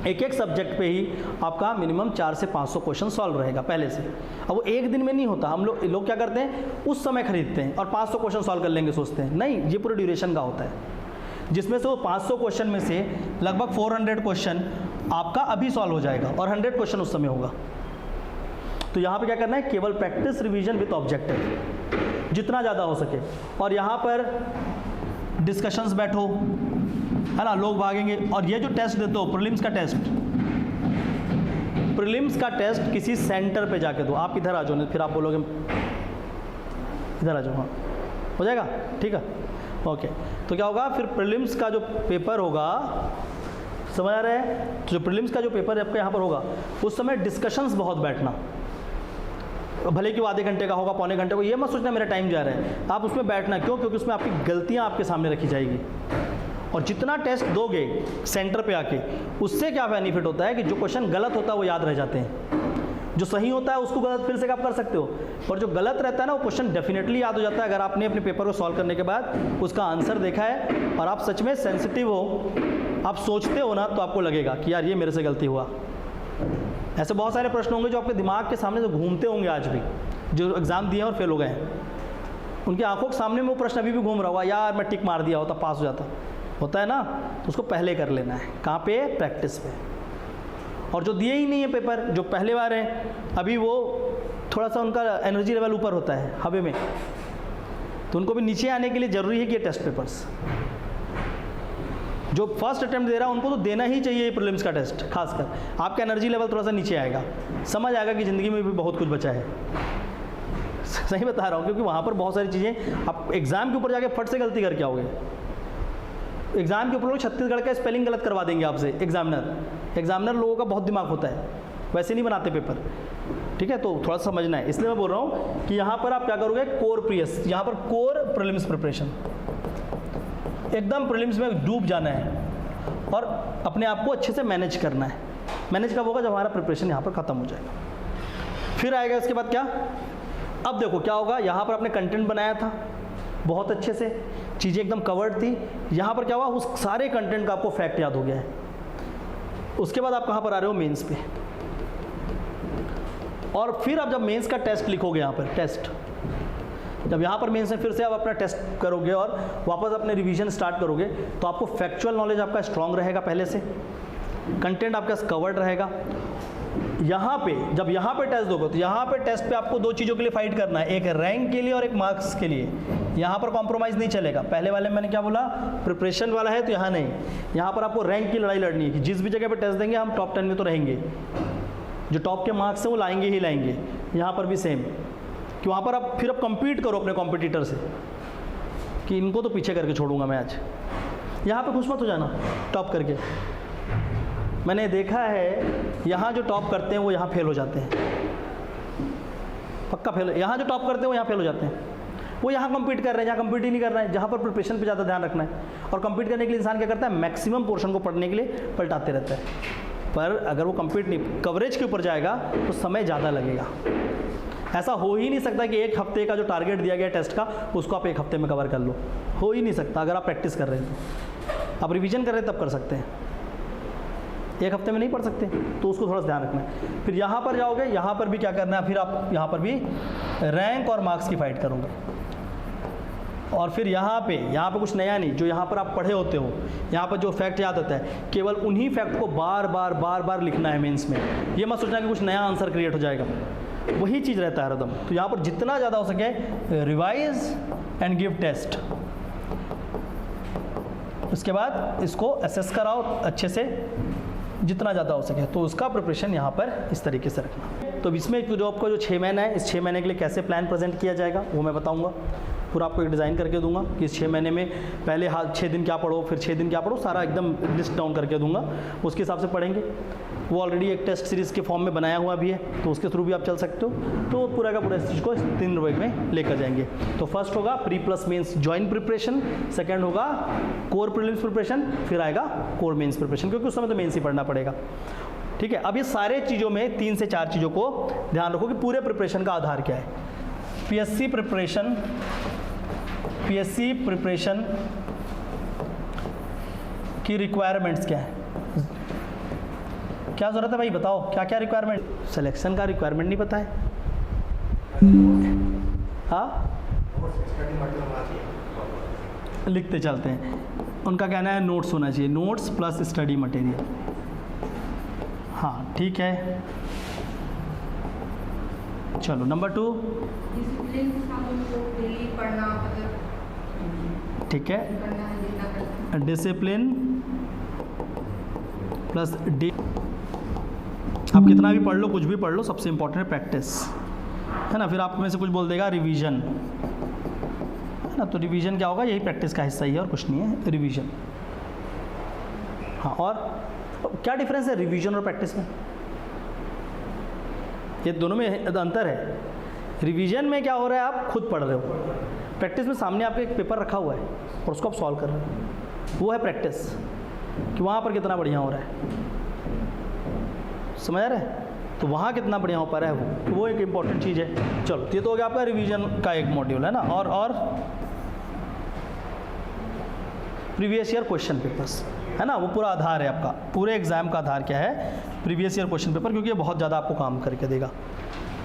एक एक सब्जेक्ट पे ही आपका मिनिमम 400 से 500 क्वेश्चन सॉल्व रहेगा पहले से। अब वो एक दिन में नहीं होता, हम लोग क्या करते हैं, उस समय खरीदते हैं और 500 क्वेश्चन सॉल्व कर लेंगे सोचते हैं, नहीं, ये पूरे ड्यूरेशन का होता है, जिसमें से वो 500 क्वेश्चन में से लगभग 400 क्वेश्चन आपका अभी सॉल्व हो जाएगा और 100 क्वेश्चन उस समय होगा। तो यहाँ पे क्या करना है, केवल प्रैक्टिस रिवीजन विद ऑब्जेक्टिव जितना ज़्यादा हो सके। और यहाँ पर डिस्कशंस बैठो, है ना, लोग भागेंगे। और ये जो टेस्ट देते हो प्रीलिम्स का टेस्ट किसी सेंटर पे जाके दो। आप इधर आ जाओ, फिर आप बोलोगे इधर आ जाओ, हाँ हो जाएगा, ठीक है, ओके। तो क्या होगा फिर, प्रीलिम्स का जो पेपर होगा, समझ आ रहा है, तो जो प्रीलिम्स का जो पेपर आपके यहाँ पर होगा उस समय डिस्कशंस बहुत बैठना, भले कि वो आधे घंटे का होगा, पौने घंटे को, ये मत सोचना मेरा टाइम जा रहा है, आप उसमें बैठना। क्यों? क्योंकि उसमें आपकी गलतियाँ आपके सामने रखी जाएगी। और जितना टेस्ट दोगे सेंटर पे आके, उससे क्या बेनिफिट होता है कि जो क्वेश्चन गलत होता है वो याद रह जाते हैं, जो सही होता है उसको गलत फिर से आप कर सकते हो, और जो गलत रहता है ना वो क्वेश्चन डेफिनेटली याद हो जाता है अगर आपने अपने पेपर को सॉल्व करने के बाद उसका आंसर देखा है और आप सच में सेंसिटिव हो, आप सोचते हो ना, तो आपको लगेगा कि यार ये मेरे से गलती हुआ। ऐसे बहुत सारे प्रश्न होंगे जो आपके दिमाग के सामने जो घूमते होंगे आज भी, जो एग्ज़ाम दिए और फेल हो गए हैं, उनकी आंखों के सामने में वो प्रश्न अभी भी घूम रहा होगा, यार मैं टिक मार दिया होता पास हो जाता, होता है ना। तो उसको पहले कर लेना है, कहाँ पे, प्रैक्टिस पे। और जो दिए ही नहीं है पेपर, जो पहले बार हैं, अभी वो थोड़ा सा उनका एनर्जी लेवल ऊपर होता है हवे में, तो उनको भी नीचे आने के लिए ज़रूरी है कि ये टेस्ट पेपर्स, जो फर्स्ट अटेम्प्ट दे रहा है उनको तो देना ही चाहिए प्रीलिम्स का टेस्ट। खासकर आपका एनर्जी लेवल थोड़ा सा नीचे आएगा, समझ आएगा कि ज़िंदगी में भी बहुत कुछ बचा है। सही बता रहा हूँ, क्योंकि वहाँ पर बहुत सारी चीज़ें आप एग्ज़ाम के ऊपर जाके फट से गलती करके आओगे। एग्ज़ाम के ऊपर लोग छत्तीसगढ़ का स्पेलिंग गलत करवा देंगे आपसे, एग्जामिनर लोगों का बहुत दिमाग होता है, वैसे नहीं बनाते पेपर, ठीक है। तो थोड़ा सा समझना है, इसलिए मैं बोल रहा हूँ कि यहाँ पर आप क्या करोगे, कोर प्रीवियस, यहाँ पर कोर प्रीलिम्स प्रिपरेशन, एकदम प्रीलिम्स में डूब जाना है और अपने आप को अच्छे से मैनेज करना है। मैनेज कब होगा, जब हमारा प्रिपरेशन यहाँ पर ख़त्म हो जाएगा। फिर आएगा इसके बाद क्या, अब देखो क्या होगा, यहाँ पर आपने कंटेंट बनाया था बहुत अच्छे से, चीज़ें एकदम कवर्ड थी, यहाँ पर क्या हुआ, उस सारे कंटेंट का आपको फैक्ट याद हो गया है। उसके बाद आप कहाँ पर आ रहे हो, मेंस पे। और फिर आप जब मेंस का टेस्ट लिखोगे, यहाँ पर टेस्ट, जब यहाँ पर मेंस में फिर से आप अपना टेस्ट करोगे और वापस अपने रिवीजन स्टार्ट करोगे, तो आपको फैक्चुअल नॉलेज आपका स्ट्रांग रहेगा पहले से, कंटेंट आपका कवर्ड रहेगा। यहाँ पे जब यहाँ पे टेस्ट दोगे, तो यहाँ पे टेस्ट पे आपको दो चीज़ों के लिए फाइट करना है, एक रैंक के लिए और एक मार्क्स के लिए। यहाँ पर कॉम्प्रोमाइज़ नहीं चलेगा। पहले वाले में मैंने क्या बोला, प्रिपरेशन वाला है, तो यहाँ नहीं, यहाँ पर आपको रैंक की लड़ाई लड़नी है कि जिस भी जगह पे टेस्ट देंगे हम टॉप 10 में तो रहेंगे, जो टॉप के मार्क्स हैं वो लाएंगे ही लाएंगे। यहाँ पर भी सेम, कि वहाँ पर आप फिर कम्पीट करो अपने कॉम्पिटिटर से कि इनको तो पीछे करके छोड़ूंगा मैं आज। यहाँ पे खुश मत हो जाना टॉप करके। मैंने देखा है यहाँ जो टॉप करते हैं वो यहाँ फेल हो जाते हैं, पक्का फेल। यहाँ जो टॉप करते हैं वो यहाँ फेल हो जाते हैं। वो यहाँ कम्पीट कर रहे हैं, यहाँ कम्पीट ही नहीं कर रहे हैं, जहाँ पर प्रिपरेशन पे ज़्यादा ध्यान रखना है। और कम्पीट करने के लिए इंसान क्या करता है, मैक्सिमम पोर्शन को पढ़ने के लिए पलटाते रहता है। पर अगर वो कम्पीट नहीं, कवरेज के ऊपर जाएगा तो समय ज़्यादा लगेगा। ऐसा हो ही नहीं सकता कि एक हफ्ते का जो टारगेट दिया गया टेस्ट का, उसको आप एक हफ्ते में कवर कर लो, हो ही नहीं सकता। अगर आप प्रैक्टिस कर रहे हैं तो, आप रिवीजन कर रहे हैं तब कर सकते हैं, एक हफ्ते में नहीं पढ़ सकते, तो उसको थोड़ा सा ध्यान रखना है। फिर यहाँ पर जाओगे, यहाँ पर भी क्या करना है, फिर आप यहाँ पर भी रैंक और मार्क्स की फाइट करोगे। और फिर यहाँ पे कुछ नया नहीं, जो यहाँ पर आप पढ़े होते हो, यहाँ पर जो फैक्ट याद होता है, केवल उन्हीं फैक्ट को बार बार लिखना है मेंस में। ये मत सोचना कि कुछ नया आंसर क्रिएट हो जाएगा, वही चीज़ रहता है हरदम। तो यहाँ पर जितना ज़्यादा हो सके रिवाइज एंड गिव टेस्ट। उसके बाद इसको असेस कराओ अच्छे से, जितना ज़्यादा हो सके। तो उसका प्रिपरेशन यहाँ पर इस तरीके से रखना। तो इसमें जो आपका जो 6 महीना है, इस 6 महीने के लिए कैसे प्लान प्रेजेंट किया जाएगा वो मैं बताऊँगा। पूरा आपको एक डिज़ाइन करके दूंगा कि 6 महीने में पहले 6 दिन क्या पढ़ो, फिर 6 दिन क्या पढ़ो, सारा एकदम लिस्ट डाउन करके दूंगा, उसके हिसाब से पढ़ेंगे। वो ऑलरेडी एक टेस्ट सीरीज़ के फॉर्म में बनाया हुआ भी है, तो उसके थ्रू भी आप चल सकते हो। तो पूरा का पूरा इस चीज़ को 3 वर्ग में लेकर जाएंगे। तो फर्स्ट होगा pre plus mains joint preparation, second होगा कोर प्रीलिम्स प्रिपरेशन, फिर आएगा कोर मेंस प्रिपरेशन, क्योंकि उस समय तो मेंस ही पढ़ना पड़ेगा। ठीक है, अब ये सारे चीज़ों में 3 से 4 चीज़ों को ध्यान रखो कि पूरे प्रिपरेशन का आधार क्या है। पीएससी प्रिपरेशन की रिक्वायरमेंट्स क्या है, क्या ज़रूरत है भाई, बताओ क्या क्या रिक्वायरमेंट। सिलेक्शन का रिक्वायरमेंट नहीं पता है, हाँ लिखते चलते हैं। उनका कहना है नोट्स होना चाहिए, नोट्स प्लस स्टडी मटेरियल। हाँ ठीक है, चलो नंबर 2। ठीक है, डिसिप्लिन प्लस डी, आप कितना भी पढ़ लो, कुछ भी पढ़ लो, सबसे इंपॉर्टेंट है प्रैक्टिस, है ना। फिर आप में से कुछ बोल देगा रिवीजन, है ना, तो रिवीजन क्या होगा, यही प्रैक्टिस का हिस्सा ही है और कुछ नहीं है रिवीजन। हाँ, और क्या डिफरेंस है रिवीजन और प्रैक्टिस में, ये दोनों में अंतर है। रिवीजन में क्या हो रहा है, आप खुद पढ़ रहे हो, प्रैक्टिस में सामने आपके एक पेपर रखा हुआ है और उसको आप सॉल्व कर रहे हो, वो है प्रैक्टिस, कि वहाँ पर कितना बढ़िया हो रहा है, समझ आ रहा है, तो वहाँ कितना बढ़िया हो पा रहा है वो, तो वो एक इम्पॉर्टेंट चीज़ है। चलो ये तो हो गया आपका रिवीजन का एक मॉड्यूल, है ना। और प्रीवियस ईयर क्वेश्चन पेपर्स, है ना, वो पूरा आधार है आपका, पूरे एग्जाम का आधार क्या है, प्रीवियस ईयर क्वेश्चन पेपर, क्योंकि ये बहुत ज़्यादा आपको काम करके देगा।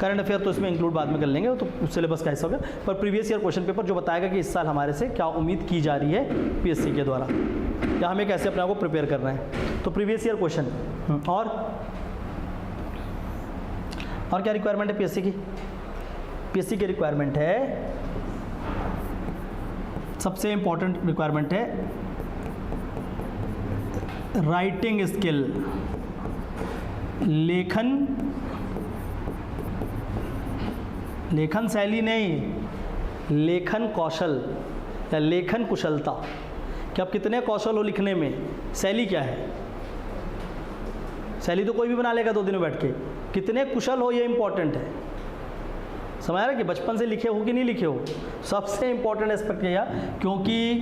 करंट अफेयर तो इसमें इंक्लूड बाद में कर लेंगे, तो सिलेबस का हिस्सा होगा, पर प्रीवियस ईयर क्वेश्चन पेपर जो बताएगा कि इस साल हमारे से क्या उम्मीद की जा रही है पीएससी के द्वारा, या हमें कैसे अपने आप को प्रिपेयर करना है। तो प्रीवियस ईयर क्वेश्चन, और क्या रिक्वायरमेंट है पीएससी की, पीएससी की रिक्वायरमेंट है, सबसे इंपॉर्टेंट रिक्वायरमेंट है राइटिंग स्किल, लेखन शैली नहीं, लेखन कौशल या लेखन कुशलता, कि आप कितने कौशल हो लिखने में। शैली क्या है, शैली तो कोई भी बना लेगा 2 दिन में बैठ के, कितने कुशल हो ये इंपॉर्टेंट है। समझ रहे कि बचपन से लिखे हो कि नहीं लिखे हो, सबसे इंपॉर्टेंट एस्पेक्ट यह, क्योंकि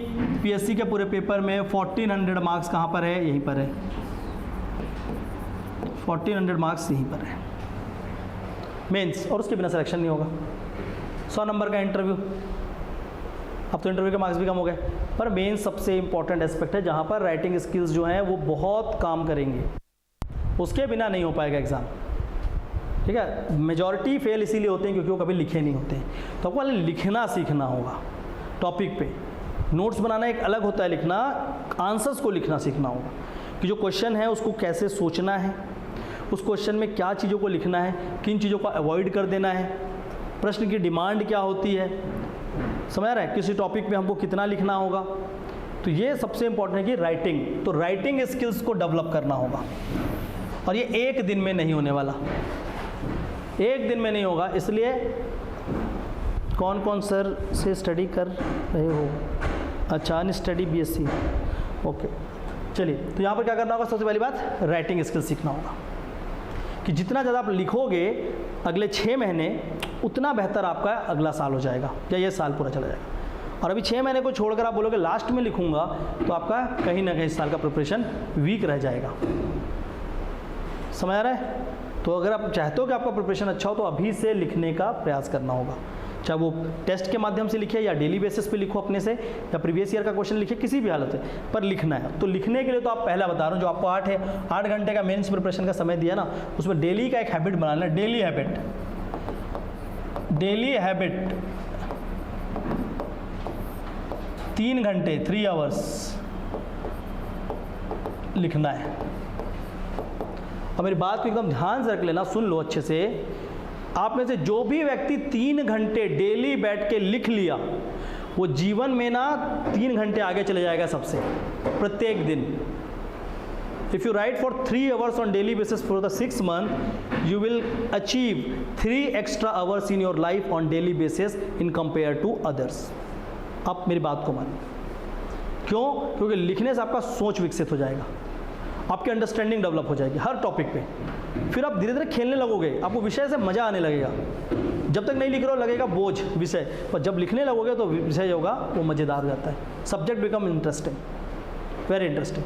पीएससी के पूरे पेपर में 1400 मार्क्स कहाँ पर है, यहीं पर है, 1400 मार्क्स यहीं पर है मेंस, और उसके बिना सिलेक्शन नहीं होगा। 100 नंबर का इंटरव्यू, अब तो इंटरव्यू के मार्क्स भी कम हो गए, पर मेंस सबसे इंपॉर्टेंट एस्पेक्ट है, जहाँ पर राइटिंग स्किल्स जो हैं वो बहुत काम करेंगे, उसके बिना नहीं हो पाएगा एग्ज़ाम। ठीक है, मेजॉरिटी फेल इसीलिए होते हैं क्योंकि वो कभी लिखे नहीं होते हैं, तो आपको लिखना सीखना होगा टॉपिक पे। नोट्स बनाना एक अलग होता है, लिखना, आंसर्स को लिखना सीखना होगा, कि जो क्वेश्चन है उसको कैसे सोचना है, उस क्वेश्चन में क्या चीज़ों को लिखना है, किन चीज़ों को अवॉइड कर देना है, प्रश्न की डिमांड क्या होती है, समझ रहा है, किसी टॉपिक पे हमको कितना लिखना होगा। तो ये सबसे इंपॉर्टेंट है कि राइटिंग, तो राइटिंग स्किल्स को डेवलप करना होगा, और ये एक दिन में नहीं होने वाला, एक दिन में नहीं होगा। इसलिए कौन कौन सर से स्टडी कर रहे हो, अच्छा स्टडी बीएससी, ओके। चलिए, तो यहाँ पर क्या करना होगा, सबसे पहली बात राइटिंग स्किल सीखना होगा, कि जितना ज़्यादा आप लिखोगे अगले 6 महीने, उतना बेहतर आपका अगला साल हो जाएगा, या ये साल पूरा चला जाएगा। और अभी 6 महीने को छोड़कर आप बोलोगे लास्ट में लिखूंगा, तो आपका कहीं ना कहीं इस साल का प्रिपरेशन वीक रह जाएगा। समझ आ रहा है? तो अगर आप चाहते हो कि आपका प्रिपरेशन अच्छा हो, तो अभी से लिखने का प्रयास करना होगा, चाहे वो टेस्ट के माध्यम से लिखे या डेली बेसिस पे लिखो अपने से, या प्रीवियस ईयर का क्वेश्चन लिखे, किसी भी हालत में पर लिखना है। तो लिखने के लिए तो आप पहला बता रहा हूँ, जो आपको 8 घंटे का मेंस प्रिपरेशन का समय दिया ना, उसमें डेली का एक हैबिट बनाना है, डेली हैबिट 3 घंटे 3 आवर्स लिखना है। अब मेरी बात को एकदम ध्यान से रख लेना, सुन लो अच्छे से। आप में से जो भी व्यक्ति 3 घंटे डेली बैठ के लिख लिया, वो जीवन में ना 3 घंटे आगे चले जाएगा सबसे, प्रत्येक दिन। If you write for 3 hours on daily basis for the 6 month, you will achieve 3 extra hours in your life on daily basis in compare to others. आप मेरी बात को मानो। क्यों? क्योंकि लिखने से आपका सोच विकसित हो जाएगा, आपकी अंडरस्टैंडिंग डेवलप हो जाएगी हर टॉपिक पे। फिर आप धीरे धीरे खेलने लगोगे, आपको विषय से मज़ा आने लगेगा। जब तक नहीं लिख रहे हो लगेगा बोझ विषय, पर जब लिखने लगोगे तो विषय होगा वो मज़ेदार हो जाता है। Subject become interesting, very interesting.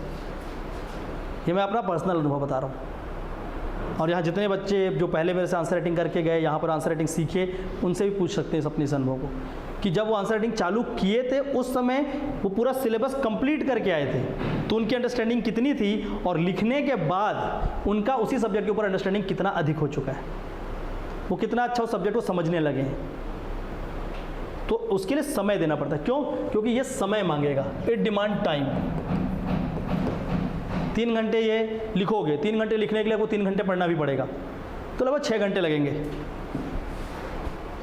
ये मैं अपना पर्सनल अनुभव बता रहा हूँ। और यहाँ जितने बच्चे जो पहले मेरे से आंसर राइटिंग करके गए, यहाँ पर आंसर राइटिंग सीखे, उनसे भी पूछ सकते हैं अपने इस अनुभव को कि जब वो आंसर राइटिंग चालू किए थे उस समय वो पूरा सिलेबस कंप्लीट करके आए थे, तो उनकी अंडरस्टैंडिंग कितनी थी, और लिखने के बाद उनका उसी सब्जेक्ट के ऊपर अंडरस्टैंडिंग कितना अधिक हो चुका है, वो कितना अच्छा उस सब्जेक्ट को समझने लगे हैं। तो उसके लिए समय देना पड़ता है। क्यों? क्योंकि ये समय मांगेगा, इट डिमांड टाइम। 3 घंटे ये लिखोगे, 3 घंटे लिखने के लिए आपको 3 घंटे पढ़ना भी पड़ेगा, तो लगभग 6 घंटे लगेंगे।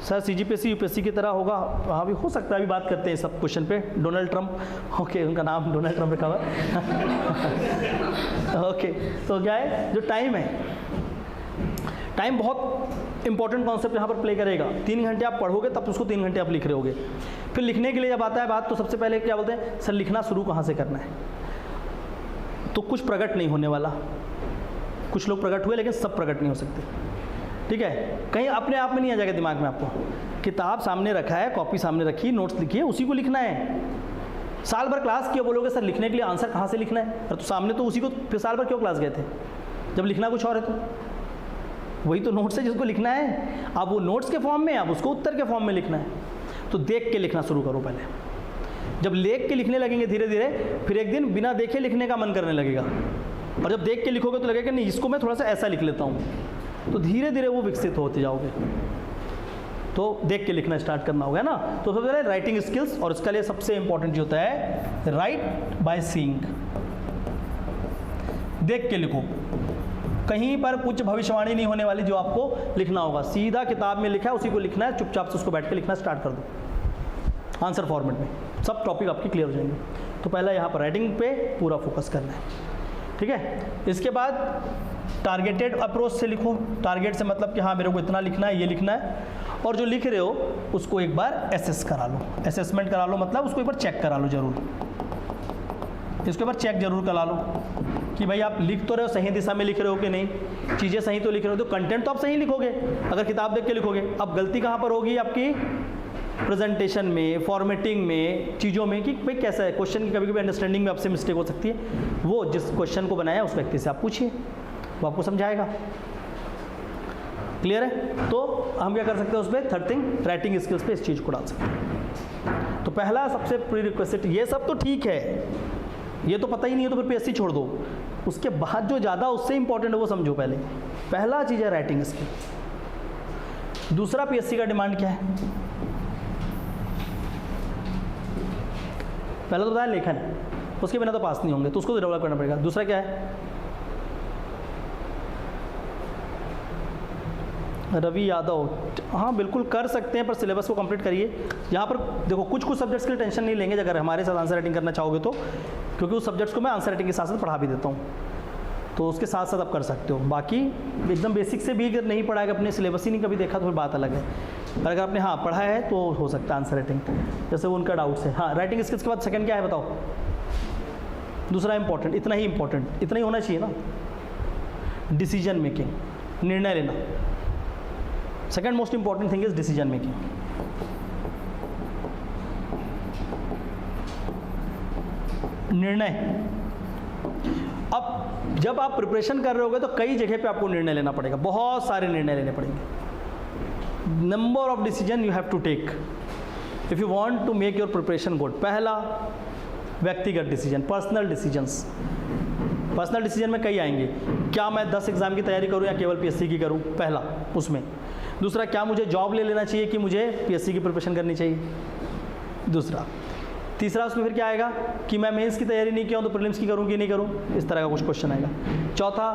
सर सीजीपीएससी यूपीएससी की तरह होगा? हाँ भी हो सकता है, अभी बात करते हैं सब क्वेश्चन पे। डोनाल्ड ट्रंप, ओके उनका नाम डोनाल्ड ट्रंप रखा हुआ ओके, तो क्या है जो टाइम है, टाइम बहुत इंपॉर्टेंट कॉन्सेप्ट यहाँ पर प्ले करेगा। 3 घंटे आप पढ़ोगे तब उसको 3 घंटे आप लिख रहे होगे। फिर लिखने के लिए जब आता है बात, तो सबसे पहले क्या बोलते हैं, सर लिखना शुरू कहाँ से करना है? तो कुछ प्रकट नहीं होने वाला, कुछ लोग प्रकट हुए लेकिन सब प्रकट नहीं हो सकते, ठीक है? कहीं अपने आप में नहीं आ जाएगा दिमाग में। आपको किताब सामने रखा है, कॉपी सामने रखी, नोट्स लिखिए, उसी को लिखना है। साल भर क्लास किया, बोलोगे सर लिखने के लिए आंसर कहाँ से लिखना है? और तो सामने तो उसी को, फिर साल भर क्यों क्लास गए थे जब लिखना कुछ और है? तो वही तो नोट्स है जिसको लिखना है। आप वो नोट्स के फॉर्म में, आप उसको उत्तर के फॉर्म में लिखना है। तो देख के लिखना शुरू करो पहले। जब देख के लिखने लगेंगे धीरे धीरे, फिर एक दिन बिना देखे लिखने का मन करने लगेगा, और जब देख के लिखोगे तो लगेगा नहीं इसको मैं थोड़ा सा ऐसा लिख लेता हूँ। तो धीरे धीरे वो विकसित होते जाओगे। तो देख के लिखना स्टार्ट करना होगा ना। तो सबसे पहले राइटिंग स्किल्स, और इसका लिए सबसे इंपॉर्टेंट जो होता है राइट बाय सीइंग। देख के लिखो, कहीं पर कुछ भविष्यवाणी नहीं होने वाली जो आपको लिखना होगा। सीधा किताब में लिखा है उसी को लिखना है, चुपचाप से उसको बैठ के लिखना स्टार्ट कर दो आंसर फॉर्मेट में, सब टॉपिक आपकी क्लियर हो जाएंगे। तो पहला यहाँ पर राइटिंग पे पूरा फोकस करना है, ठीक है? इसके बाद टारगेटेड अप्रोच से लिखो। टारगेट से मतलब कि हाँ मेरे को इतना लिखना है, ये लिखना है, और जो लिख रहे हो उसको एक बार एसेस करा लो, असेसमेंट करा लो, मतलब उसको एक बार चेक करा लो जरूर, इसके ऊपर चेक जरूर करा लो कि भाई आप लिख तो रहे हो, सही दिशा में लिख रहे हो कि नहीं, चीज़ें सही तो लिख रहे हो। तो कंटेंट तो आप सही लिखोगे अगर किताब देख के लिखोगे। अब गलती कहाँ पर होगी आपकी? प्रेजेंटेशन में, फॉर्मेटिंग में, चीज़ों में, कि भाई कैसा है क्वेश्चन की कभी कभी अंडरस्टैंडिंग में आपसे मिस्टेक हो सकती है। वो जिस क्वेश्चन को बनाया उस व्यक्ति से आप पूछिए, वो आपको समझाएगा। क्लियर है? तो हम क्या कर सकते हैं उस पर? थर्ड थिंग, राइटिंग स्किल्स पे इस चीज़ को डाल सकते हैं। तो पहला सबसे प्री रिक्वेस्ट, ये सब तो ठीक है, ये तो पता ही नहीं है तो फिर पीएससी छोड़ दो। उसके बाद जो ज़्यादा उससे इंपॉर्टेंट है वो समझो पहले। पहला चीज़ है राइटिंग स्किल। दूसरा पीएससी का डिमांड क्या है? पहला तो बताया लेखन, उसके बिना तो पास नहीं होंगे, तो उसको तो डेवलप करना पड़ेगा। दूसरा क्या है? रवि यादव, हाँ बिल्कुल कर सकते हैं, पर सिलेबस को कंप्लीट करिए। यहाँ पर देखो कुछ सब्जेक्ट्स के लिए टेंशन नहीं लेंगे अगर हमारे साथ आंसर राइटिंग करना चाहोगे तो, क्योंकि उस सब्जेक्ट्स को मैं आंसर राइटिंग के साथ साथ पढ़ा भी देता हूँ, तो उसके साथ साथ आप कर सकते हो। बाकी एकदम बेसिक से भी अगर नहीं पढ़ा है, अपने सिलेबस ही नहीं कभी देखा तो फिर बात अलग है। पर अगर आपने हाँ पढ़ा है तो हो सकता है आंसर राइटिंग, जैसे वो उनका डाउट्स है। हाँ राइटिंग स्किल्स के बाद सेकंड क्या है बताओ? दूसरा इंपॉर्टेंट, इतना ही इंपॉर्टेंट, इतना ही होना चाहिए ना, डिसीजन मेकिंग, निर्णय लेना। Second most important thing is decision making. निर्णय। अब जब आप प्रिपरेशन कर रहे होगे तो कई जगह पे आपको निर्णय लेना पड़ेगा, बहुत सारे निर्णय लेने पड़ेंगे। Number of decision you have to take if you want to make your preparation good. पहला व्यक्तिगत decision, personal decisions. Personal decision में कई आएंगे, क्या मैं 10 एग्जाम की तैयारी करूं या केवल पीएससी की करूं, पहला उसमें। दूसरा, क्या मुझे जॉब ले लेना चाहिए कि मुझे पीएससी की प्रिपरेशन करनी चाहिए, दूसरा। तीसरा उसमें फिर क्या आएगा कि मैं मेंस की तैयारी नहीं किया हूं तो प्रीलिम्स की करूं कि नहीं करूं, इस तरह का कुछ क्वेश्चन आएगा। चौथा,